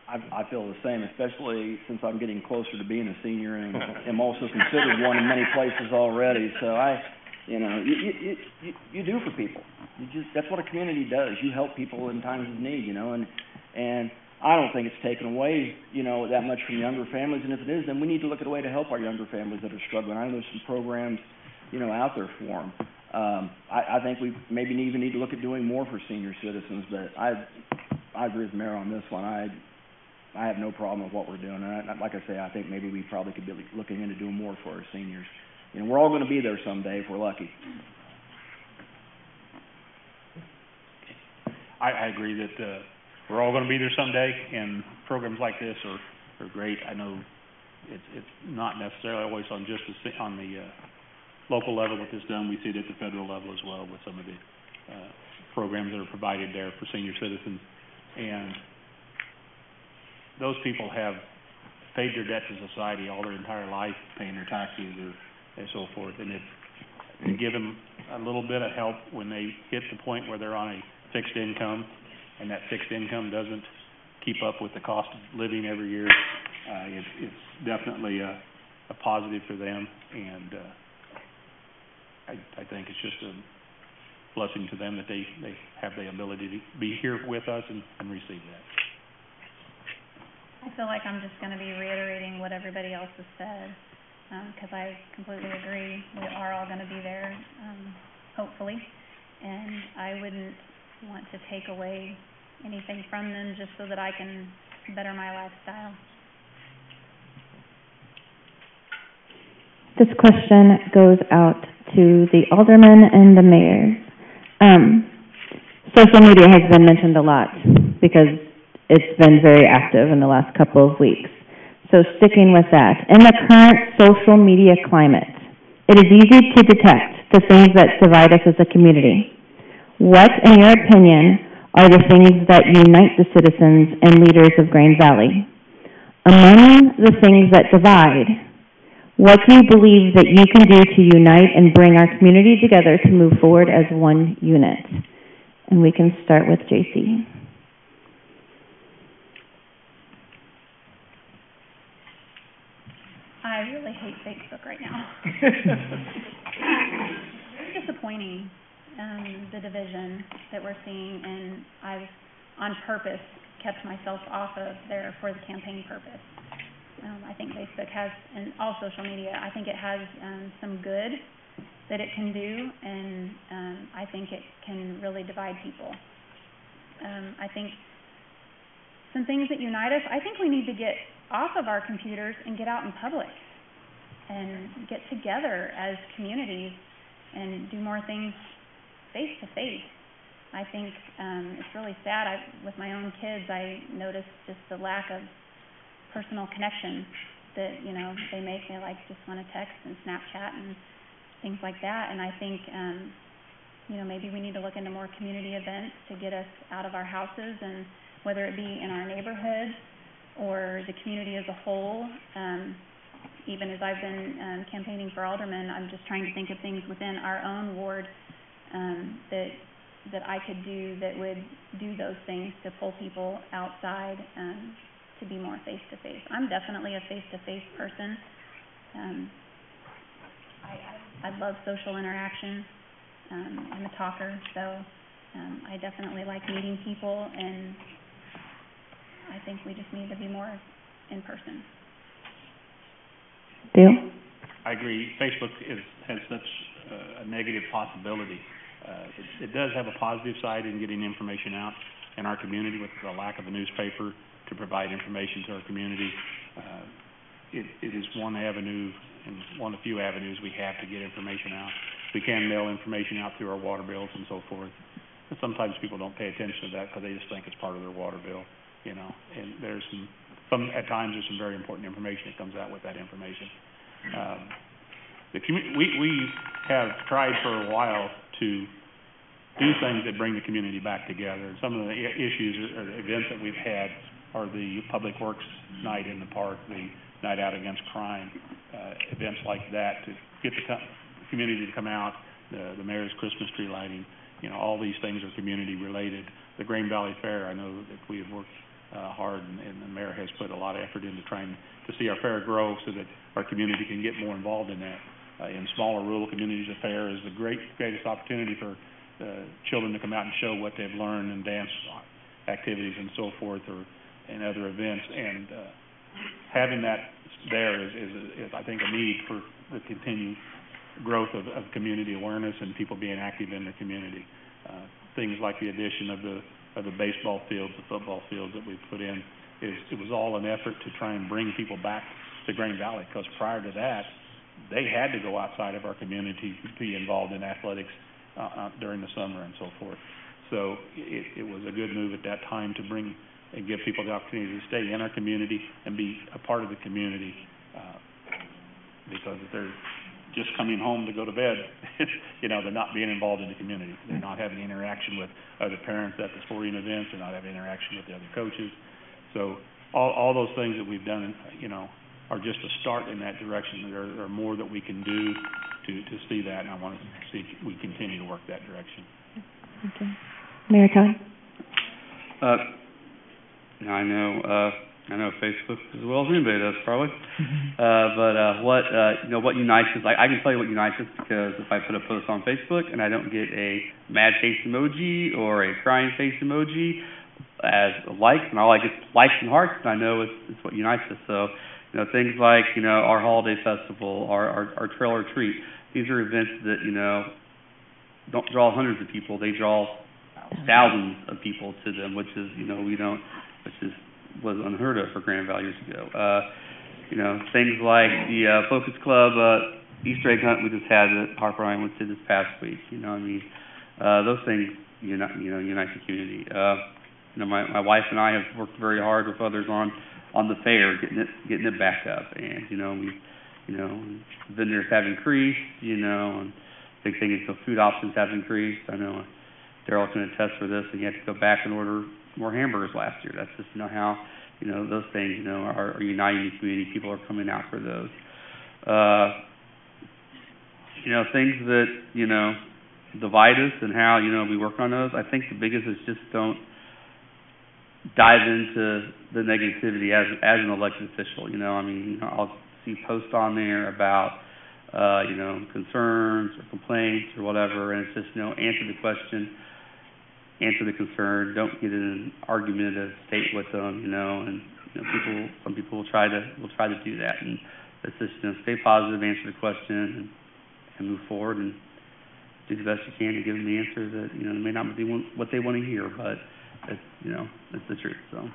I feel the same, especially since I'm getting closer to being a senior and am also considered one in many places already. So you do for people. That's what a community does. You help people in times of need, and I don't think it's taken away, that much from younger families. And if it is, then we need to look at a way to help our younger families that are struggling. I know there's some programs, out there for them. I think we maybe even need to look at doing more for senior citizens. But I agree with the mayor on this one. I have no problem with what we're doing. And like I say, I think maybe we probably could be looking into doing more for our seniors. We're all going to be there someday if we're lucky. I agree that we're all going to be there someday, and programs like this are great. I know it's not necessarily always on just on the local level with this done. We see it at the federal level as well with some of the programs that are provided there for senior citizens. And those people have paid their debt to society all their entire life, paying their taxes and so forth. And to give them a little bit of help when they hit the point where they're on a fixed income, and that fixed income doesn't keep up with the cost of living every year, it's definitely a positive for them. And I think it's just a blessing to them that they have the ability to be here with us and receive that. I feel like I'm just going to be reiterating what everybody else has said, because I completely agree. We are all going to be there, hopefully, and I wouldn't want to take away anything from them just so that I can better my lifestyle. This question goes out to the alderman and the mayor. Social media has been mentioned a lot because it's been very active in the last couple of weeks. So sticking with that, in the current social media climate, it is easy to detect the things that divide us as a community. What, in your opinion, are the things that unite the citizens and leaders of Grain Valley? Among the things that divide, what do you believe that you can do to unite and bring our community together to move forward as one unit? And we can start with JC. I really hate Facebook right now. It's disappointing, the division that we're seeing, and I've, on purpose, kept myself off of there for the campaign purpose. I think Facebook has, and all social media, I think it has some good that it can do, and I think it can really divide people. I think some things that unite us, I think we need to get off of our computers and get out in public and get together as communities and do more things face to face. I think it's really sad. With my own kids, I noticed just the lack of personal connection that, you know, they make. They like just want to text and Snapchat and things like that. And I think, you know, maybe we need to look into more community events to get us out of our houses, and whether it be in our neighborhoods or the community as a whole. Even as I've been campaigning for alderman, I'm just trying to think of things within our own ward that I could do that would do those things to pull people outside to be more face-to-face. I'm definitely a face-to-face person. I love social interaction. I'm a talker, so I definitely like meeting people, and I think we just need to be more in person. Bill? I agree. Facebook has such a negative possibility. It does have a positive side in getting information out in our community with the lack of a newspaper to provide information to our community. It is one avenue and one of the few avenues we have to get information out. We can mail information out through our water bills and so forth. But sometimes people don't pay attention to that because they just think it's part of their water bill, you know. And there's at times there's some very important information that comes out with that information. We have tried for a while to do things that bring the community back together. Some of the issues or the events that we've had are the Public Works Night in the park, the Night Out Against Crime, events like that to get the community to come out, the mayor's Christmas tree lighting. You know, all these things are community related. The Grain Valley Fair, I know that we have worked hard, and the mayor has put a lot of effort into trying to see our fair grow so that our community can get more involved in that. In smaller rural communities, the fair is the greatest opportunity for children to come out and show what they've learned in dance activities and so forth, or in other events. And having that there is I think, a need for the continued growth of community awareness and people being active in the community. Things like the addition of the baseball fields, the football fields that we've put in, it was all an effort to try and bring people back to Grain Valley, because prior to that, they had to go outside of our community to be involved in athletics during the summer and so forth. So it was a good move at that time to bring and give people the opportunity to stay in our community and be a part of the community, because if they're just coming home to go to bed, you know, they're not being involved in the community. They're not having interaction with other parents at the sporting events. They're not having interaction with the other coaches. So all those things that we've done, you know, are just a start in that direction. There are more that we can do to see that, and I want to see we continue to work that direction. Okay. Mayor Todd? I know Facebook as well as anybody does, probably. But what unites us? I can tell you what unites us, because if I put a post on Facebook and I don't get a mad face emoji or a crying face emoji as likes, and all I get likes and hearts, and I know it's what unites us. So, you know, things like, you know, our holiday festival, our trail or treat. These are events that, you know, don't draw hundreds of people. They draw thousands of people to them, which is, you know, was unheard of for Grand Valley years ago. You know, things like the Focus Club Easter egg hunt we just had at Harper I went to this past week. You know, I mean, those things unite the community. You know, my wife and I have worked very hard with others on the fair, getting it back up, and vendors have increased. You know, and big thing is the food options have increased. I know Daryl can attest for this, and you had to go back and order more hamburgers last year. That's just how those things are uniting the community. People are coming out for those. Things that divide us and how we work on those. I think the biggest is just don't dive into the negativity as an elected official. I'll see posts on there about concerns or complaints or whatever, and it's just answer the question, answer the concern. Don't get in an argumentative state with them. And some people will try to do that, and it's just stay positive, answer the question, and move forward and do the best you can to give them the answer that may not be what they want to hear, but it's the truth. So.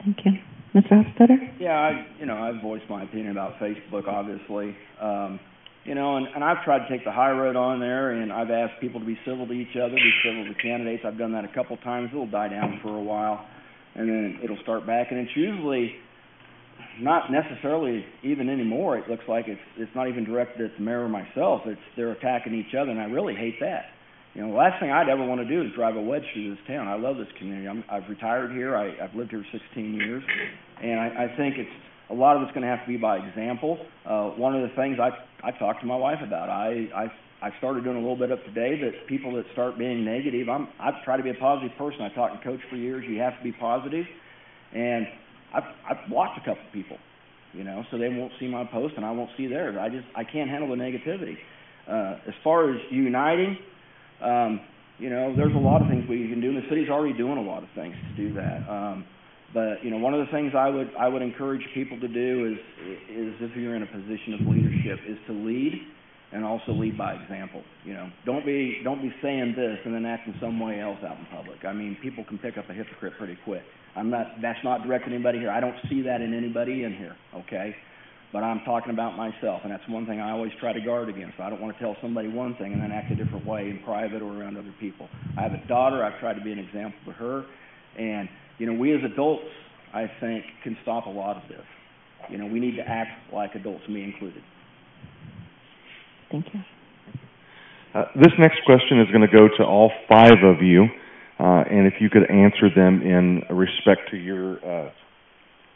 Thank you, Mr. Hofstadter. Yeah, I've voiced my opinion about Facebook, obviously. And I've tried to take the high road on there, and I've asked people to be civil to each other, be civil to candidates. I've done that a couple times. It'll die down for a while, and then it'll start back, and it's usually not necessarily even anymore. It looks like it's not even directed at the mayor or myself. They're attacking each other, and I really hate that. The last thing I'd ever want to do is drive a wedge through this town. I love this community. I've retired here. I've lived here 16 years, and I think a lot of it's going to have to be by example. One of the things I talked to my wife about, I started doing a little bit up today, that people that start being negative, I try to be a positive person. I talked to Coach for years. You have to be positive, and I've blocked a couple people, so they won't see my post and I won't see theirs. I can't handle the negativity. As far as uniting, there's a lot of things we can do, and the city's already doing a lot of things to do that. But one of the things I would encourage people to do is if you're in a position of leadership, is to lead and also lead by example. Don't be saying this and then acting some way else out in public. I mean, people can pick up a hypocrite pretty quick. That's not directed at anybody here. I don't see that in anybody in here, okay? But I'm talking about myself, and that's one thing I always try to guard against. I don't want to tell somebody one thing and then act a different way in private or around other people. I have a daughter. I've tried to be an example to her, and we as adults, I think, can stop a lot of this. We need to act like adults, me included. Thank you. This next question is going to go to all five of you, and if you could answer them in respect to your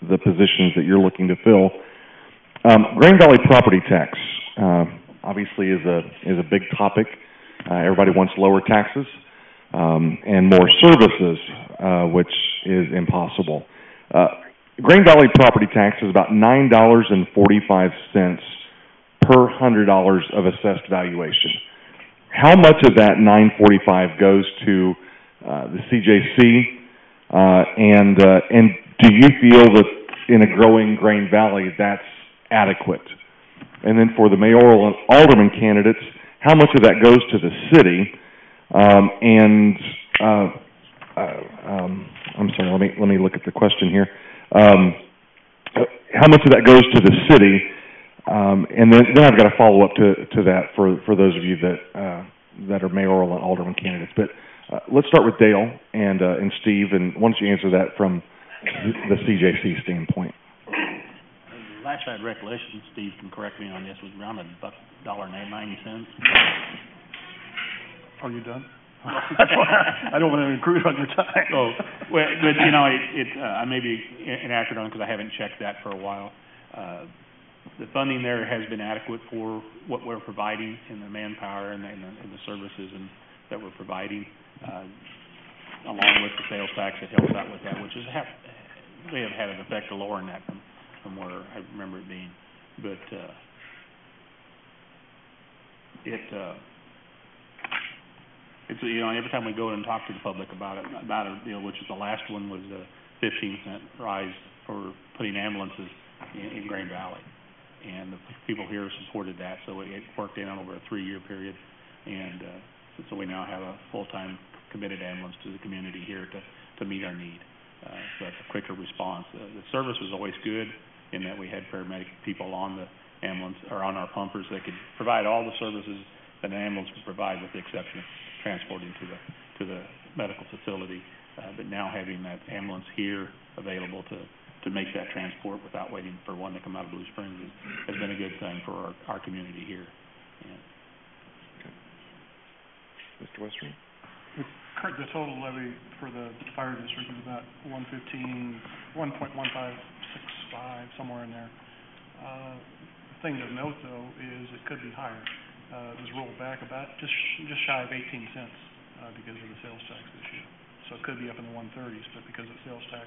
the positions that you're looking to fill. Green Valley property tax obviously is a big topic. Everybody wants lower taxes and more services, which is impossible. Green Valley property tax is about $9.45 per $100 of assessed valuation. How much of that $9.45 goes to the CJC, and do you feel that in a growing Grain Valley that's adequate? And then for the mayoral and alderman candidates, how much of that goes to the city? I'm sorry, let me look at the question here. How much of that goes to the city? And then I've got a follow up to that for those of you that are mayoral and alderman candidates. But let's start with Dale and Steve, and why don't you answer that from the CJC standpoint? Last I had recollection, Steve can correct me on this, was around $1.90. Are you done? I don't want to intrude on your time. Oh, well, but I may be inaccurate on it because I haven't checked that for a while. The funding there has been adequate for what we're providing in the manpower and the services that we're providing, along with the sales tax that helps out with that, which may have had an effect of lowering that from where I remember it being. But it's every time we go and talk to the public about it, which is the last one was a 15-cent rise for putting ambulances in Grain Valley, and the people here supported that, so it worked in over a 3-year period, and so we now have a full-time committed ambulance to the community here to meet our need. So that's a quicker response. The service was always good in that we had paramedic people on ambulance, or on our pumpers that could provide all the services that an ambulance would provide, with the exception of transporting to the medical facility. But now having that ambulance here available to make that transport without waiting for one to come out of Blue Springs has been a good thing for our community here. Okay. Mr. Westerman? The total levy for the fire district is about 1.1565, somewhere in there. The thing to note, though, is it could be higher. It was rolled back about just shy of 18 cents because of the sales tax this year. So it could be up in the 130s, but because of sales tax,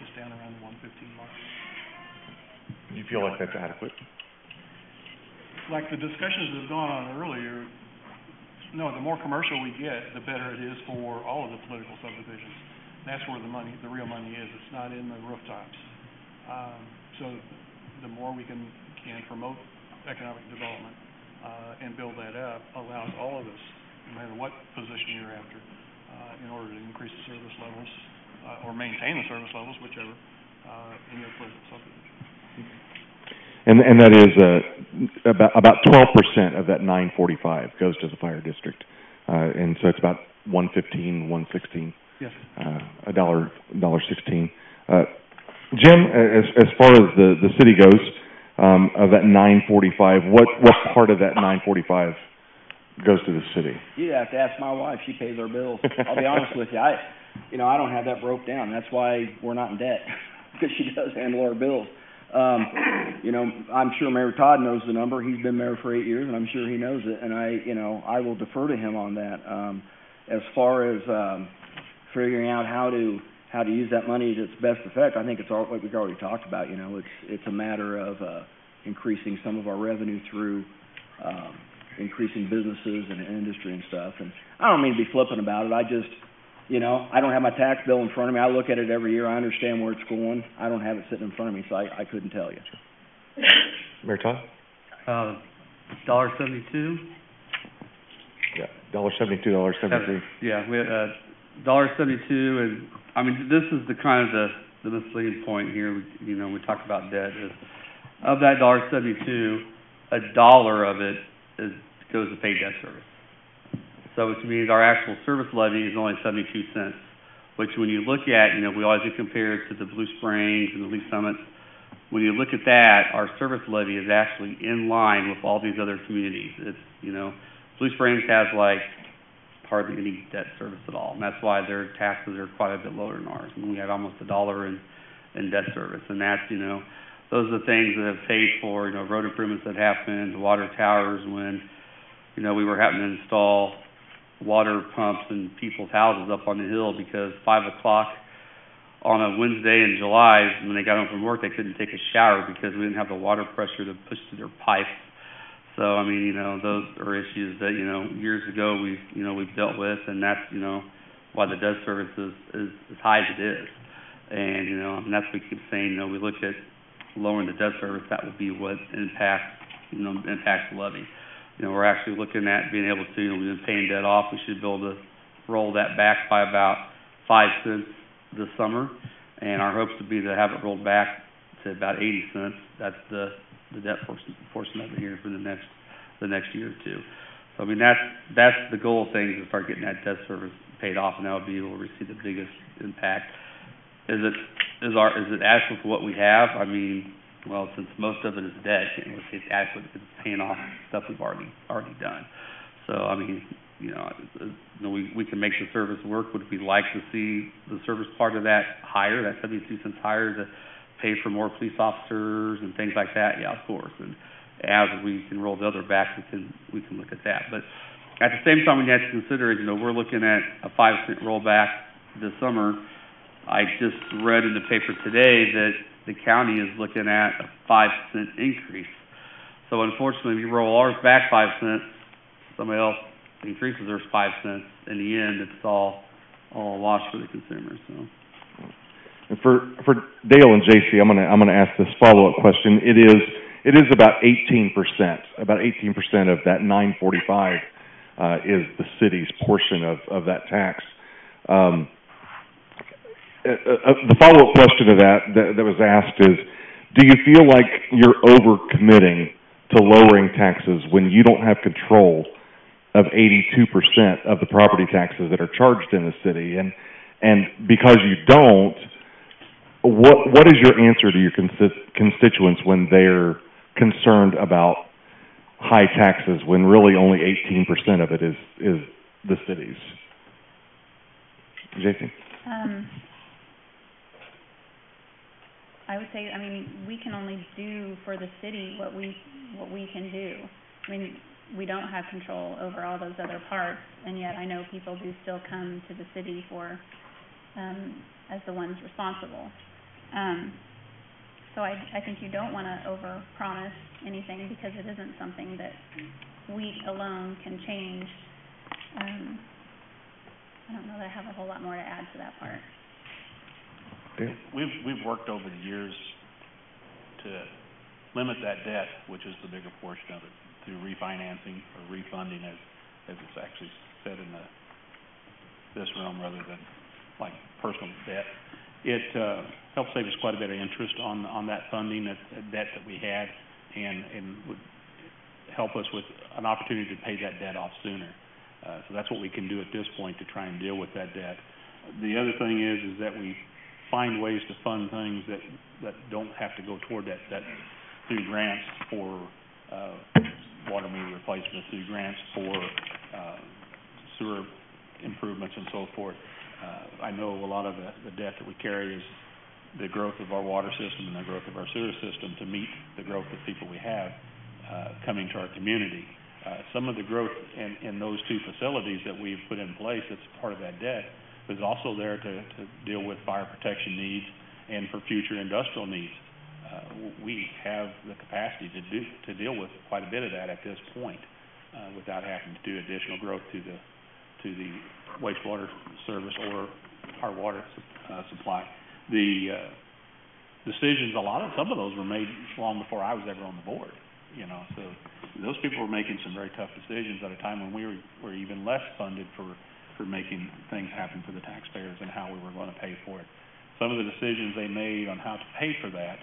it's down around the 115 mark. Do you feel like that's adequate? Like the discussions that have gone on earlier, no, the more commercial we get, the better it is for all of the political subdivisions. That's where the real money is. It's not in the rooftops. So the more we can promote economic development and build that up, allows all of us, no matter what position you're after, in order to increase the service levels or maintain the service levels, whichever, in your political subdivision. And that is about 12% of that 945 goes to the fire district, and so it's about $1.15, $1.16. Yes. $1.16. Jim, as far as the city goes, of that 945, what part of that 945 goes to the city? You'd have to ask my wife. She pays our bills. I'll be honest with you. I don't have that broke down. That's why we're not in debt, because she does handle our bills. I'm sure Mayor Todd knows the number. He's been mayor for 8 years, and I'm sure he knows it. And I will defer to him on that. As far as figuring out how to use that money to its best effect, I think it's all like we've already talked about. It's a matter of increasing some of our revenue through increasing businesses and industry and stuff. And I don't mean to be flippant about it. I just, I don't have my tax bill in front of me. I look at it every year. I understand where it's going. I don't have it sitting in front of me, so I couldn't tell you. Mayor Todd? $1.72. Yeah, $1.72, $1.73. Yeah, we $1.72, and I mean this is the kind of the misleading point here. We talk about debt. Is of that $1.72, $1 of it goes to pay debt service. So which means our actual service levy is only 72 cents, which when you look at, we always get compared to the Blue Springs and the Lee Summits. When you look at that, our service levy is actually in line with all these other communities. It's, Blue Springs has hardly any debt service at all, and that's why their taxes are quite a bit lower than ours. We have almost $1 in debt service, and that's, those are the things that have paid for, road improvements that happened, water towers when, we were having to install water pumps in people's houses up on the hill because 5 o'clock on a Wednesday in July, when they got home from work, they couldn't take a shower because we didn't have the water pressure to push through their pipes. So, I mean, those are issues that, years ago we've dealt with, and that's, why the debt service is as high as it is. And, and that's what we keep saying, we look at lowering the debt service, that would be what impacts the levy. We're actually looking at being able to, we've been paying debt off. We should be able to roll that back by about 5 cents this summer, and our hopes would be to have it rolled back to about 80 cents. That's the debt portion of it here for the next year or two. So I mean that's the goal of things, is start getting that debt service paid off, and that would be where we see the biggest impact. Is it adequate for what we have? I mean, well, since most of it is debt, it's adequate because it's paying off stuff we've already done. So I mean, we can make the service work. Would we like to see the service part of that higher, that 72 cents higher, to pay for more police officers and things like that? Yeah, of course. And as we can roll the other back, we can look at that. But at the same time, we have to consider is, we're looking at a 5-cent rollback this summer. I just read in the paper today that the county is looking at a 5-cent increase. So unfortunately, if you roll ours back 5 cents, somebody else increases theirs 5 cents. In the end, it's all a wash for the consumer. So. And for Dale and JC, I'm gonna ask this follow-up question. It is about 18%. About 18% of that 945 is the city's portion of that tax. The follow-up question to that was asked is, do you feel like you're over-committing to lowering taxes when you don't have control of 82% of the property taxes that are charged in the city? And because you don't, what is your answer to your constituents when they're concerned about high taxes when really only 18% of it is the city's? Jason? I would say, I mean, we can only do for the city what we can do. I mean, we don't have control over all those other parts, and yet I know people do still come to the city for, as the ones responsible. So I think you don't want to overpromise anything because it isn't something that we alone can change. I don't know that I have a whole lot more to add to that part. We've worked over the years to limit that debt, which is the bigger portion of it, through refinancing or refunding, as it's actually said in this realm, rather than like personal debt. It helped save us quite a bit of interest on that funding, that debt that we had, and would help us with an opportunity to pay that debt off sooner. So that's what we can do at this point to try and deal with that debt. The other thing is that we find ways to fund things that don't have to go toward that through grants for water meter replacement, through grants for sewer improvements and so forth. I know a lot of the debt that we carry is the growth of our water system and the growth of our sewer system to meet the growth of people we have coming to our community. Some of the growth in those two facilities that we've put in place that's part of that debt is also there to deal with fire protection needs and for future industrial needs. We have the capacity to deal with quite a bit of that at this point without having to do additional growth to the wastewater service or our water supply. The decisions, some of those were made long before I was ever on the board. So those people were making some very tough decisions at a time when we were even less funded for making things happen for the taxpayers and how we were going to pay for it. Some of the decisions they made on how to pay for that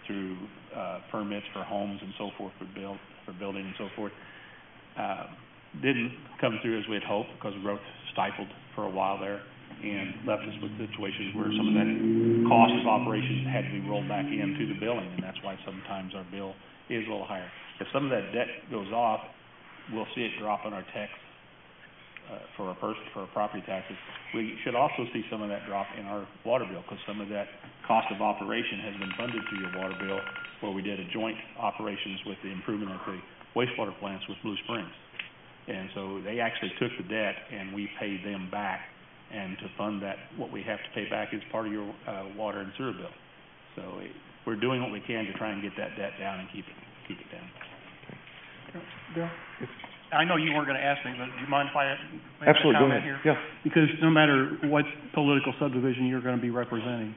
through permits for homes and so forth for building and so forth didn't come through as we had hoped, because growth stifled for a while there and left us with situations where some of that cost of operations had to be rolled back into the billing, and that's why sometimes our bill is a little higher. If some of that debt goes off, we'll see it drop on our tax for our property taxes. We should also see some of that drop in our water bill, because some of that cost of operation has been funded through your water bill, where we did a joint operations with the improvement of the wastewater plants with Blue Springs. And so they actually took the debt and we paid them back, and to fund that, what we have to pay back is part of your water and sewer bill. So we're doing what we can to try and get that debt down and keep it down. Bill? I know you weren't going to ask me, but do you mind if I make Absolutely, a comment here? Yeah. Because no matter what political subdivision you're going to be representing,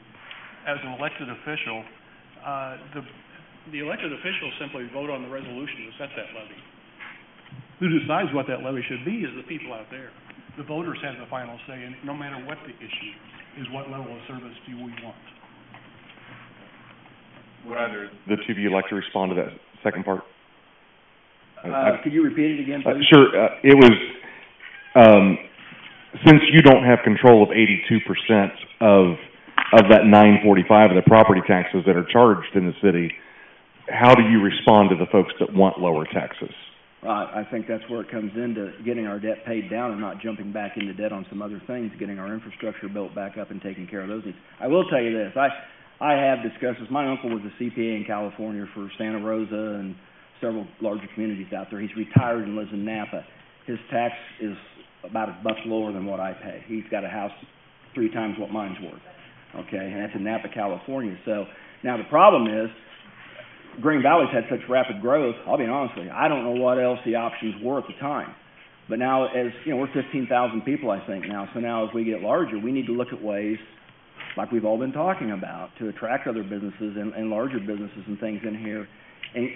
as an elected official, the elected officials simply vote on the resolution to set that levy. Who decides what that levy should be is the people out there. The voters have the final say, and no matter what the issue is, what level of service do we want? Would either the two of you like to respond to that second part? Could you repeat it again, please? Sure. It was, since you don't have control of 82% of that 945 of the property taxes that are charged in the city, how do you respond to the folks that want lower taxes? I think that's where it comes into getting our debt paid down and not jumping back into debt on some other things, getting our infrastructure built back up and taking care of those needs. I will tell you this. I have discussed this. My uncle was a CPA in California for Santa Rosa and several larger communities out there. He's retired and lives in Napa. His tax is about $1 lower than what I pay. He's got a house 3 times what mine's worth, okay, and that's in Napa, California. So now the problem is Green Valley's had such rapid growth. I'll be honest with you, I don't know what else the options were at the time. But now, as you know, we're 15,000 people, I think, now. So now as we get larger, we need to look at ways, like we've all been talking about, to attract other businesses and larger businesses and things in here. And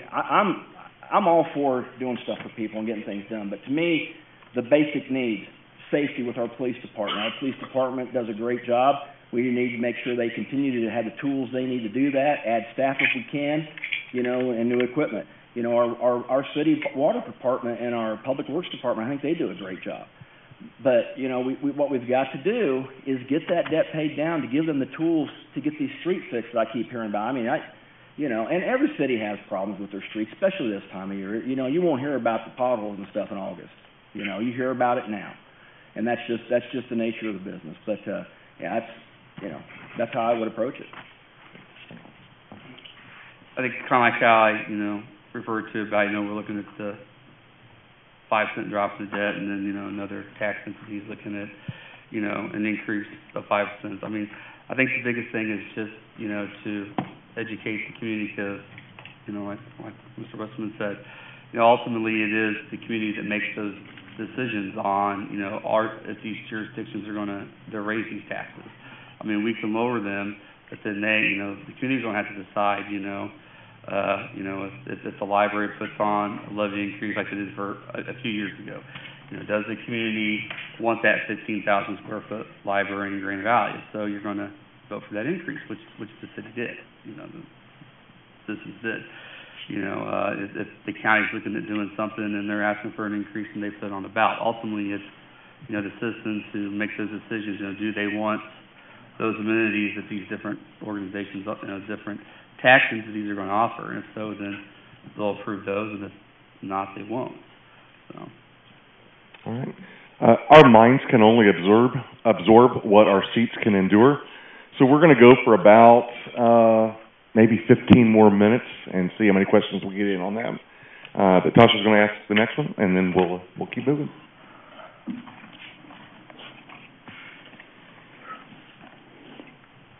I'm all for doing stuff for people and getting things done. But to me, the basic needs, safety with our police department. Our police department does a great job. We need to make sure they continue to have the tools they need to do that, add staff if we can, you know, and new equipment. You know, our city water department and our public works department, I think they do a great job. But, you know, what we've got to do is get that debt paid down to give them the tools to get these streets fixed that I keep hearing about. I mean, you know, and every city has problems with their streets, especially this time of year. You know, you won't hear about the potholes and stuff in August. You know, you hear about it now. And that's just the nature of the business. But, yeah, that's how I would approach it. I think kind of like how I, you know, referred to about, you know, we're looking at the 5-cent drop in the debt, and then, you know, another tax entity is looking at, you know, an increase of 5 cents. I mean, I think the biggest thing is just, you know, to educate the community, because, you know, like Mr. Westman said, you know, ultimately it is the community that makes those decisions on, you know, if these jurisdictions are going to raise these taxes. I mean, we can lower them, but then you know, the community's going to have to decide, you know, if the library puts on a levy increase like it did for a few years ago, you know, does the community want that 15,000 square foot library in Grand Valley? So you're going to vote for that increase, which the city did. You know, this is it. You know, if the county's looking at doing something and they're asking for an increase and they put it on the ballot, ultimately it's, you know, the citizens who make those decisions. You know, do they want those amenities that these different organizations, you know, different tax entities are going to offer? And if so, then they'll approve those, and if not, they won't. So. All right. Our minds can only absorb what our seats can endure. So we're going to go for about maybe 15 more minutes and see how many questions we get in on them. But Tasha's going to ask the next one, and then we'll keep moving.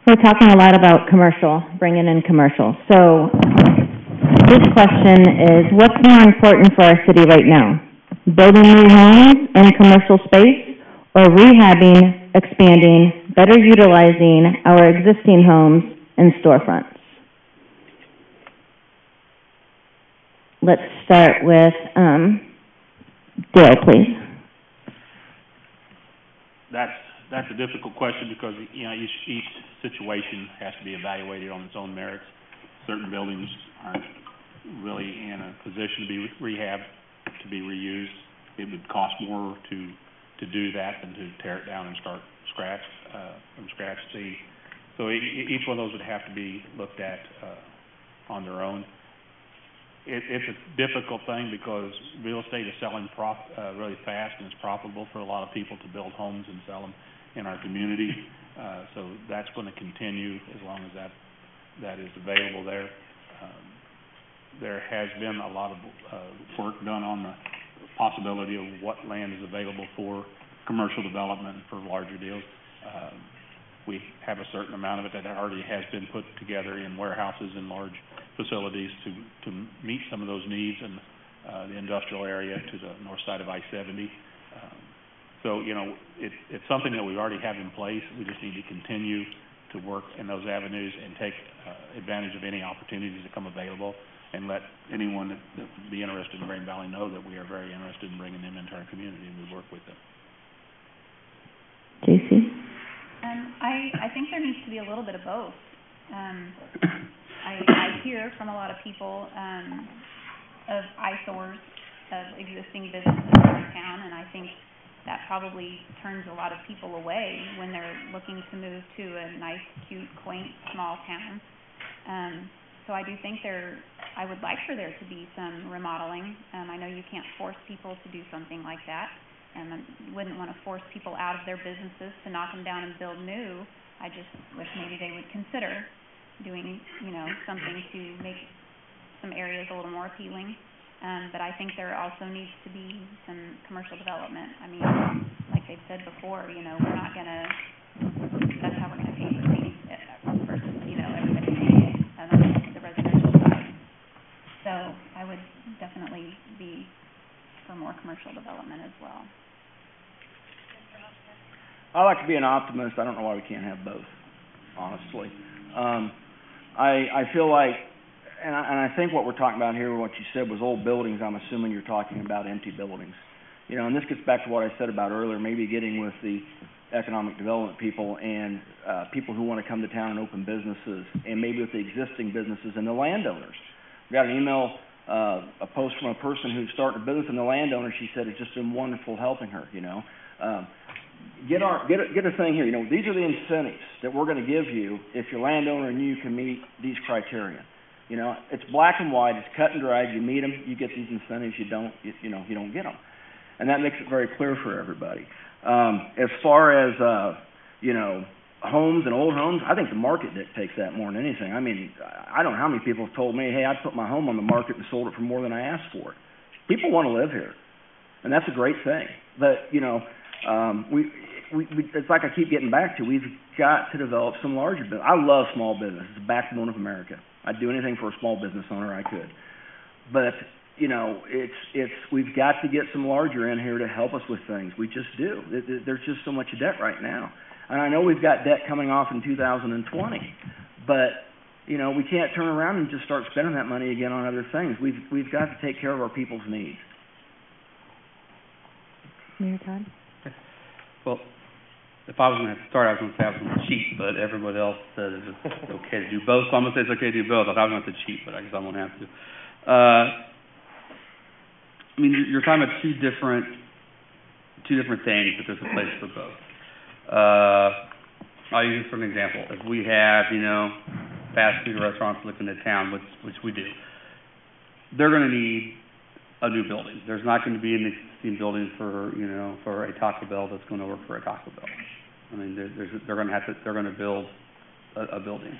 We're talking a lot about commercial, bringing in commercial. So this question is, what's more important for our city right now? Building new homes in commercial space, or rehabbing, expanding, better utilizing our existing homes and storefronts? Let's start with Dale, please. That's a difficult question, because, you know, each situation has to be evaluated on its own merits. Certain buildings aren't really in a position to be rehabbed, to be reused. It would cost more to do that than to tear it down and start from scratch. So each one of those would have to be looked at on their own. It's a difficult thing, because real estate is selling really fast, and it's profitable for a lot of people to build homes and sell them in our community. So that's going to continue as long as that is available there. There has been a lot of work done on the possibility of what land is available for commercial development for larger deals. We have a certain amount of it that already has been put together in warehouses and large facilities to meet some of those needs in the industrial area to the north side of I-70. So, you know, it's something that we already have in place. We just need to continue to work in those avenues and take advantage of any opportunities that come available, and let anyone that would be interested in Green Valley know that we are very interested in bringing them into our community, and we work with them. JC? I think there needs to be a little bit of both. I hear from a lot of people of eyesores of existing businesses in our town, and I think that probably turns a lot of people away when they're looking to move to a nice, cute, quaint, small town. So I do think I would like for there to be some remodeling. I know you can't force people to do something like that, and I wouldn't want to force people out of their businesses to knock them down and build new. I just wish maybe they would consider doing, you know, something to make some areas a little more appealing. But I think there also needs to be some commercial development. I mean, like they've said before, you know, we're not going to, that's how we're going to pay for things versus, you know, everybody paying on the residential side. So I would definitely be for more commercial development as well. I like to be an optimist. I don't know why we can't have both, honestly. I feel like, and I think what we're talking about here, what you said was old buildings. I'm assuming you're talking about empty buildings. You know, and this gets back to what I said about earlier, maybe getting with the economic development people and people who want to come to town and open businesses, and maybe with the existing businesses and the landowners. We got an email a post from a person who's starting a business and the landowner, she said it's just been wonderful helping her, Get a thing here, these are the incentives that we're going to give you if your landowner and you can meet these criteria. It's black and white, it's cut and dried, you meet them, you get these incentives, you don't get them. And that makes it very clear for everybody. As far as, homes and old homes, I think the market dictates that more than anything. I mean, I don't know how many people have told me, hey, I put my home on the market and sold it for more than I asked for it. People want to live here, and that's a great thing. But, it's like I keep getting back to, we've got to develop some larger business. I love small business. It's the backbone of America. I'd do anything for a small business owner I could. But, we've got to get some larger in here to help us with things. We just do. There's just so much debt right now. And I know we've got debt coming off in 2020, but, we can't turn around and just start spending that money again on other things. We've got to take care of our people's needs. Mayor Todd? Well, if I was going to have to start, I was going to say I was going to cheat, but everybody else said it's okay to do both, so I'm going to say it's okay to do both. I thought I was going to have to cheat, but I guess I won't have to. You're talking about two different things, but there's a place for both. I'll use this for an example. If we have, fast food restaurants looking at town, which we do, they're going to need a new building. There's not going to be an existing building for a Taco Bell that's going to work for a Taco Bell. They're going to build a building.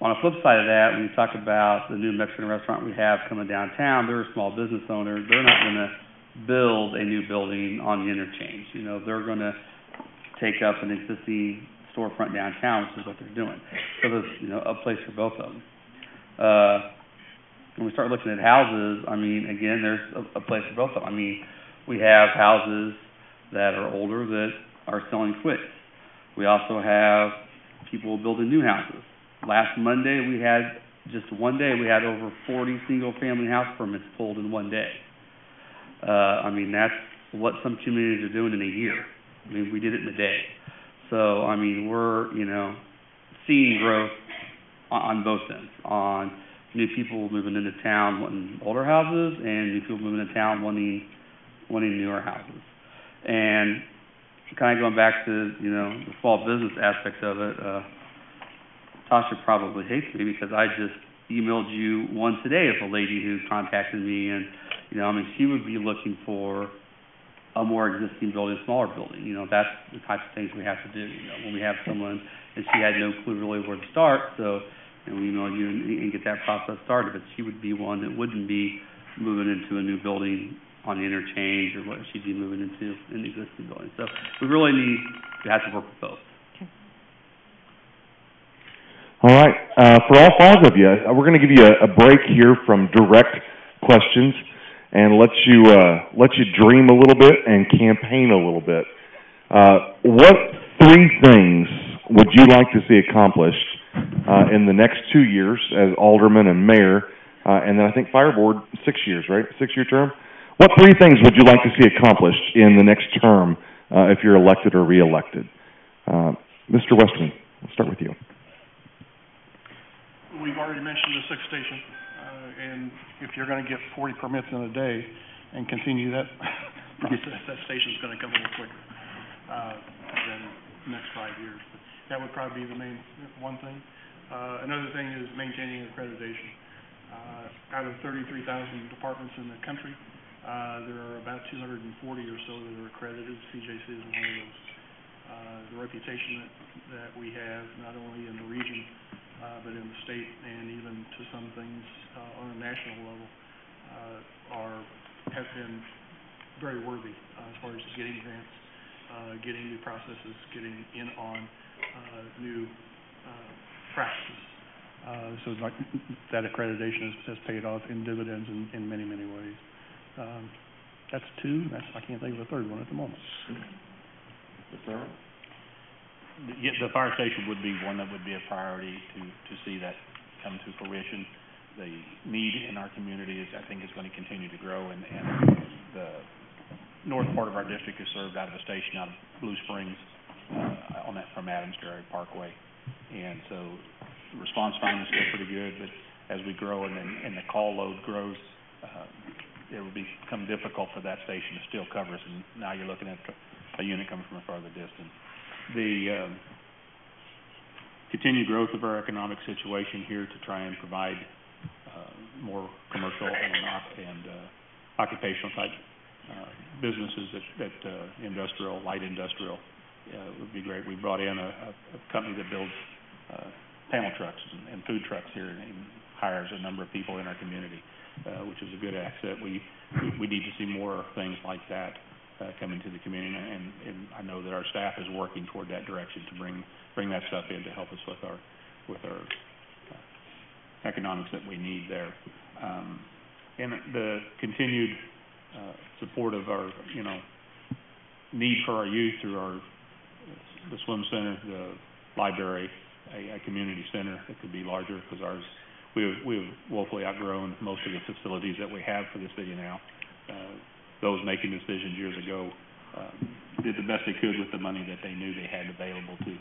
On the flip side of that, when you talk about the new Mexican restaurant we have coming downtown, they're a small business owner. They're not going to build a new building on the interchange. They're going to take up an existing storefront downtown, which is what they're doing. So there's a place for both of them. When we start looking at houses, again, there's a place for both of them. We have houses that are older that are selling quick. We also have people building new houses. Last Monday, we had over 40 single-family house permits pulled in one day. That's what some communities are doing in a year. We did it in a day. So, we're, seeing growth on both ends, on new people moving into town wanting older houses and new people moving into town wanting newer houses. And kind of going back to, the small business aspect of it, Tasha probably hates me because I just emailed you one today of a lady who contacted me, and, she would be looking for a more existing building, a smaller building. That's the types of things we have to do, when we have someone, and she had no clue really where to start, so we email you and get that process started, but she would be one that wouldn't be moving into a new building on the interchange or what she'd be moving into an existing building. So we really need to have to work with both. Okay. All right. For all five of you, we're going to give you a break here from direct questions and let you dream a little bit and campaign a little bit. What three things would you like to see accomplished in the next 2 years as alderman and mayor, and then I think fire board 6 years, right? 6-year term? What three things would you like to see accomplished in the next term if you're elected or reelected? Mr. Westerman, we'll start with you. We've already mentioned the 6th station, and if you're going to get 40 permits in a day and continue that process, that station's going to come a little quicker than the next 5 years. But that would probably be the main one thing. Another thing is maintaining accreditation. Out of 33,000 departments in the country, there are about 240 or so that are accredited. CJC is one of those. The reputation that we have, not only in the region, but in the state and even to some things on a national level, have been very worthy as far as getting grants, getting new processes, getting in on new practices. So like that accreditation has paid off in dividends in many, many ways. That's two. I can't think of a third one at the moment. The fire station would be one that would be a priority to see that come to fruition. The need in our community is going to continue to grow, and the north part of our district is served out of a station out of Blue Springs from Adams Dairy Parkway, and so the response time is still pretty good. But as we grow and the call load grows, it will become difficult for that station to still cover us, and now you're looking at a unit coming from a farther distance. The continued growth of our economic situation here to try and provide more commercial and occupational type businesses that industrial, light industrial would be great. We brought in a company that builds panel trucks and food trucks here and hires a number of people in our community, which is a good asset. We need to see more things like that come into the community, and I know that our staff is working toward that direction to bring that stuff in to help us with our economics that we need there. And the continued support of our need for our youth through the swim center, the library, a community center that could be larger, because we've woefully outgrown most of the facilities that we have for the city now. Those making decisions years ago did the best they could with the money that they knew they had available to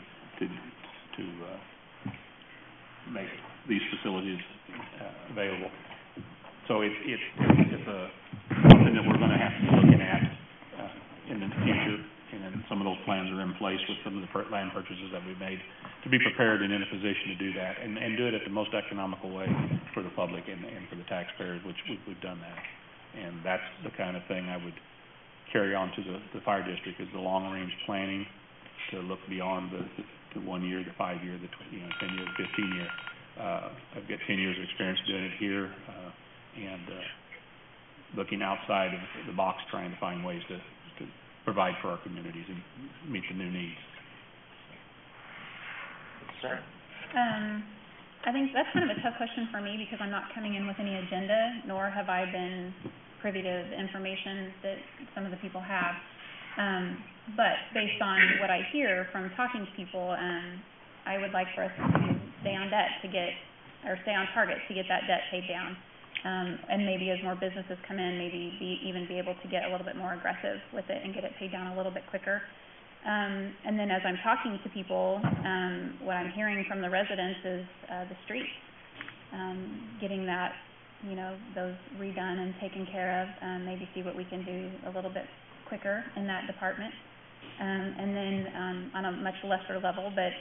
make these facilities available. So it's something that we're going to have to be looking at in the future, and then some of those plans are in place with some of the land purchases that we've made to be prepared and in a position to do that and do it at the most economical way for the public and for the taxpayers, which we've done that. And that's the kind of thing I would carry on to the fire district, is the long-range planning to look beyond the 1 year, the 5 year, the 10 year, 15 year. I've got 10 years of experience doing it here, and looking outside of the box, trying to find ways to provide for our communities and meet the new needs. Sure. I think that's kind of a tough question for me, because I'm not coming in with any agenda, nor have I been privy to the information that some of the people have. But based on what I hear from talking to people, I would like for us to stay on stay on target to get that debt paid down. And maybe as more businesses come in, maybe even be able to get a little bit more aggressive with it and get it paid down a little bit quicker. And then as I'm talking to people, what I'm hearing from the residents is the streets, getting that, those redone and taken care of, maybe see what we can do a little bit quicker in that department. And then on a much lesser level, but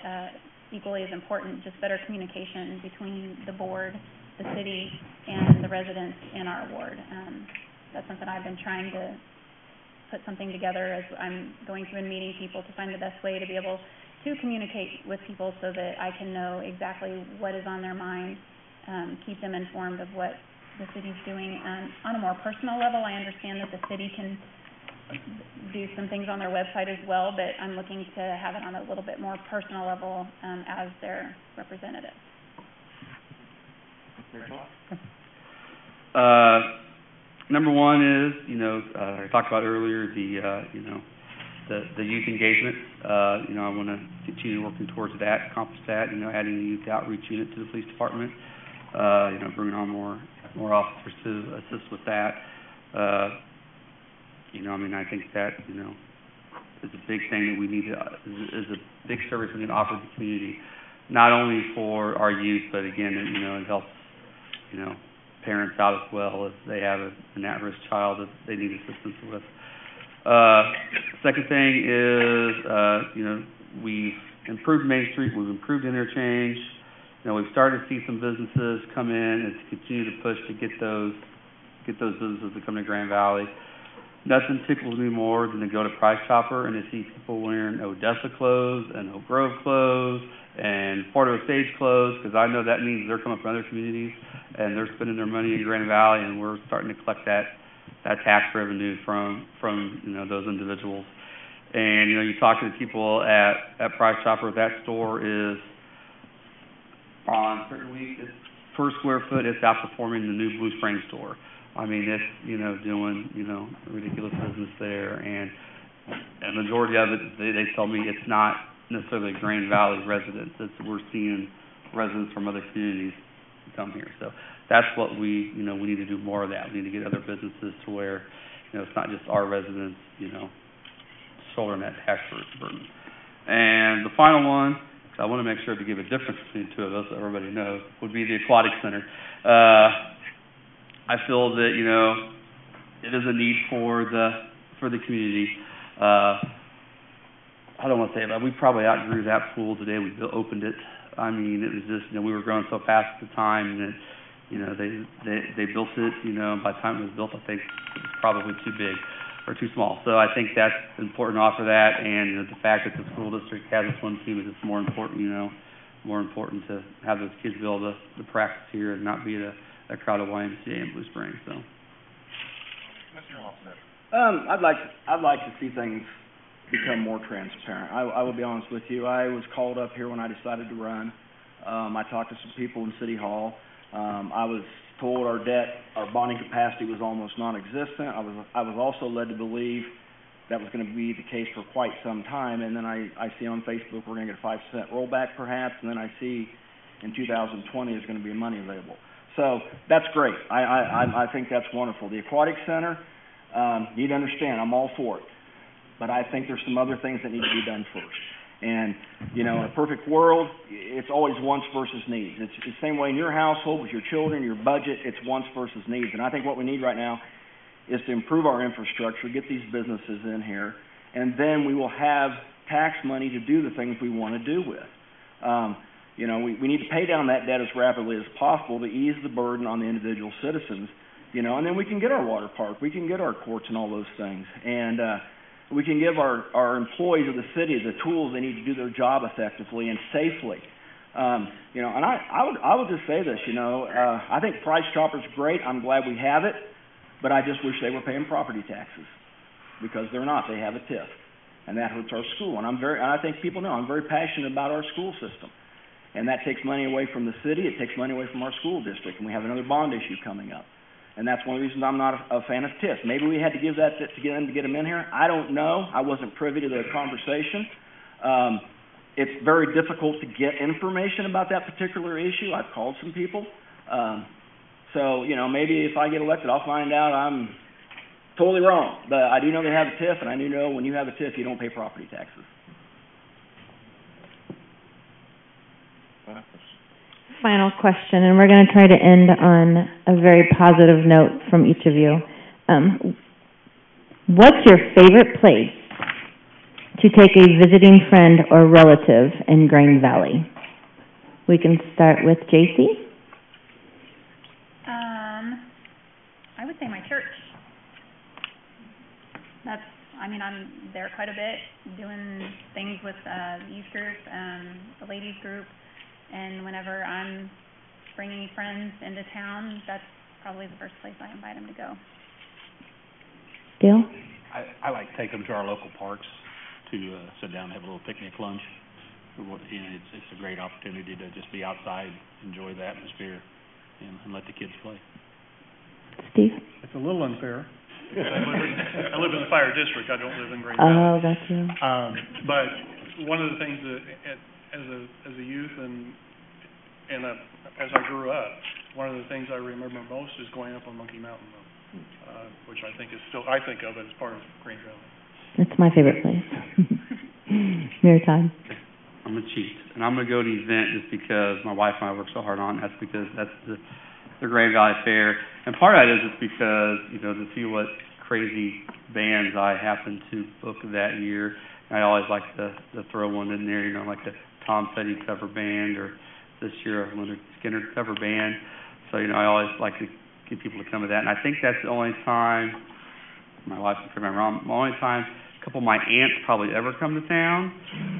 equally as important, just better communication between the board, the city, and the residents in our ward. That's something I've been trying to put something together as I'm going through and meeting people to find the best way to be able to communicate with people so that I can know exactly what is on their mind, keep them informed of what the city's doing. On a more personal level, I understand that the city can do some things on their website as well, but I'm looking to have it on a little bit more personal level as their representative. Number one is, I talked about earlier, the youth engagement. I want to continue working towards that, accomplish that, adding the youth outreach unit to the police department, bringing on more officers to assist with that. I think that, is a big thing that we need to, is a big service we need to offer the community, not only for our youth, but again, it helps, parents out as well if they have an at-risk child that they need assistance with. Second thing is, we've improved Main Street, we've improved interchange. We've started to see some businesses come in and to continue to push to get those businesses to come to Grand Valley. Nothing tickles me more than to go to Price Chopper and to see people wearing Odessa clothes and Oak Grove clothes and Port Osage clothes, because I know that means they're coming from other communities and they're spending their money in Grand Valley, and we're starting to collect that tax revenue from those individuals. And you're talking to people at Price Chopper. That store is on certain weeks, per square foot, it's outperforming the new Blue Springs store. It's doing ridiculous business there, and the majority of it, they tell me it's not necessarily Grand Valley residents. We're seeing residents from other communities come here. So that's what we need to do more of that. We need to get other businesses to where it's not just our residents shouldering that tax burden. And the final one, I want to make sure to give a difference between the two of those so everybody knows, would be the aquatic center. I feel that, you know, it is a need for the community. I don't want to say it, but we probably outgrew that pool today. We opened it. I mean, it was just, you know, we were growing so fast at the time that, you know, they built it, you know, and by the time it was built, I think it was probably too big or too small. So I think that's important to offer that, and, you know, the fact that the school district has a swim team is just more important, you know, more important to have those kids be able to practice here and not be at a crowded YMCA in Blue Springs. So, Mr. Hoffman. I'd like to see things become more transparent. I will be honest with you. I was called up here when I decided to run. I talked to some people in City Hall. I was told our bonding capacity was almost non-existent. I was also led to believe that was going to be the case for quite some time. And then I see on Facebook we're going to get a 5% rollback perhaps, and then I see in 2020 there's going to be money available. So that's great. I think that's wonderful. The Aquatic Center, you need to understand, I'm all for it. But I think there's some other things that need to be done first. And, you know, in a perfect world, it's always wants versus needs. It's the same way in your household with your children, your budget, it's wants versus needs. And I think what we need right now is to improve our infrastructure, get these businesses in here, and then we will have tax money to do the things we want to do with. You know, we need to pay down that debt as rapidly as possible to ease the burden on the individual citizens, you know, and then we can get our water park, we can get our courts and all those things. And we can give our employees of the city the tools they need to do their job effectively and safely. You know, and I would just say this, you know, I think Price Chopper's great. I'm glad we have it, but I just wish they were paying property taxes because they're not. They have a TIF, and that hurts our school. And I think people know I'm very passionate about our school system, and that takes money away from the city. It takes money away from our school district, and we have another bond issue coming up. And that's one of the reasons I'm not a fan of TIFs. Maybe we had to give that to get them in here. I don't know. I wasn't privy to the conversation. It's very difficult to get information about that particular issue. I've called some people. So, you know, maybe if I get elected, I'll find out I'm totally wrong. But I do know they have a TIF, and I do know when you have a TIF, you don't pay property taxes. Final question, and we're going to try to end on a very positive note from each of you. What's your favorite place to take a visiting friend or relative in Green Valley? We can start with JC. I would say my church. I'm there quite a bit, doing things with the youth group, the ladies group. And whenever I'm bringing friends into town, that's probably the first place I invite them to go. Dale? I like to take them to our local parks to sit down and have a little picnic lunch. You know, it's a great opportunity to just be outside, enjoy the atmosphere, and let the kids play. Steve? It's a little unfair. I live in the fire district. I don't live in Green Valley. Oh, that's you. But one of the things that as a youth and as I grew up, one of the things I remember most is going up on Monkey Mountain Road, which I think of it as part of Green Valley. It's my favorite place. Mayor Todd. I'm going to cheat, and I'm going to go to the event just because my wife and I work so hard on it. That's because that's the Grand Valley Fair, and part of that is just because, you know, to see what crazy bands I happen to book that year. I always like to throw one in there, you know, like the Tom Petty cover band, or this year a Leonard Skinner cover band. So, you know, I always like to get people to come to that. And I think that's the only time, my wife will correct me wrong, the only time a couple of my aunts probably ever come to town.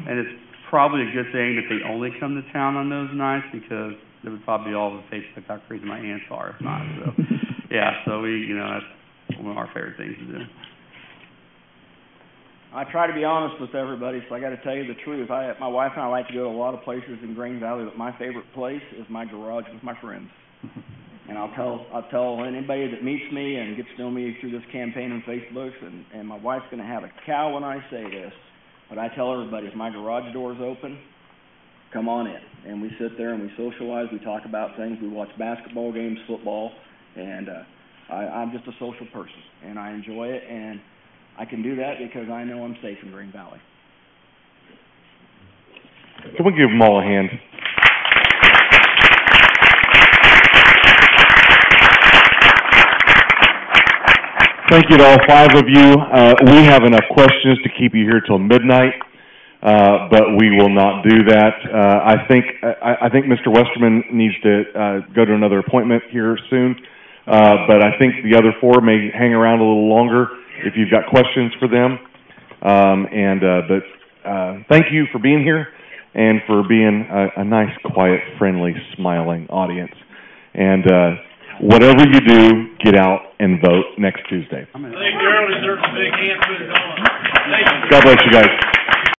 And it's probably a good thing that they only come to town on those nights, because it would probably be all over Facebook how crazy my aunts are if not. So, yeah, so that's one of our favorite things to do. I try to be honest with everybody, so I got to tell you the truth. My wife and I like to go to a lot of places in Green Valley, but my favorite place is my garage with my friends. And I'll tell anybody that meets me and gets to know me through this campaign on Facebook, and my wife's going to have a cow when I say this, but I tell everybody, if my garage door is open, come on in. And we sit there and we socialize, we talk about things, we watch basketball games, football, and I'm just a social person, and I enjoy it, and I can do that because I know I'm safe in Green Valley. Can we give them all a hand? Thank you to all 5 of you. We have enough questions to keep you here till midnight, but we will not do that. I think Mr. Westerman needs to go to another appointment here soon, but I think the other 4 may hang around a little longer if you've got questions for them. But thank you for being here and for being a nice, quiet, friendly, smiling audience. And whatever you do, get out and vote next Tuesday. I think the girl deserves a big hand put it on. God bless you guys.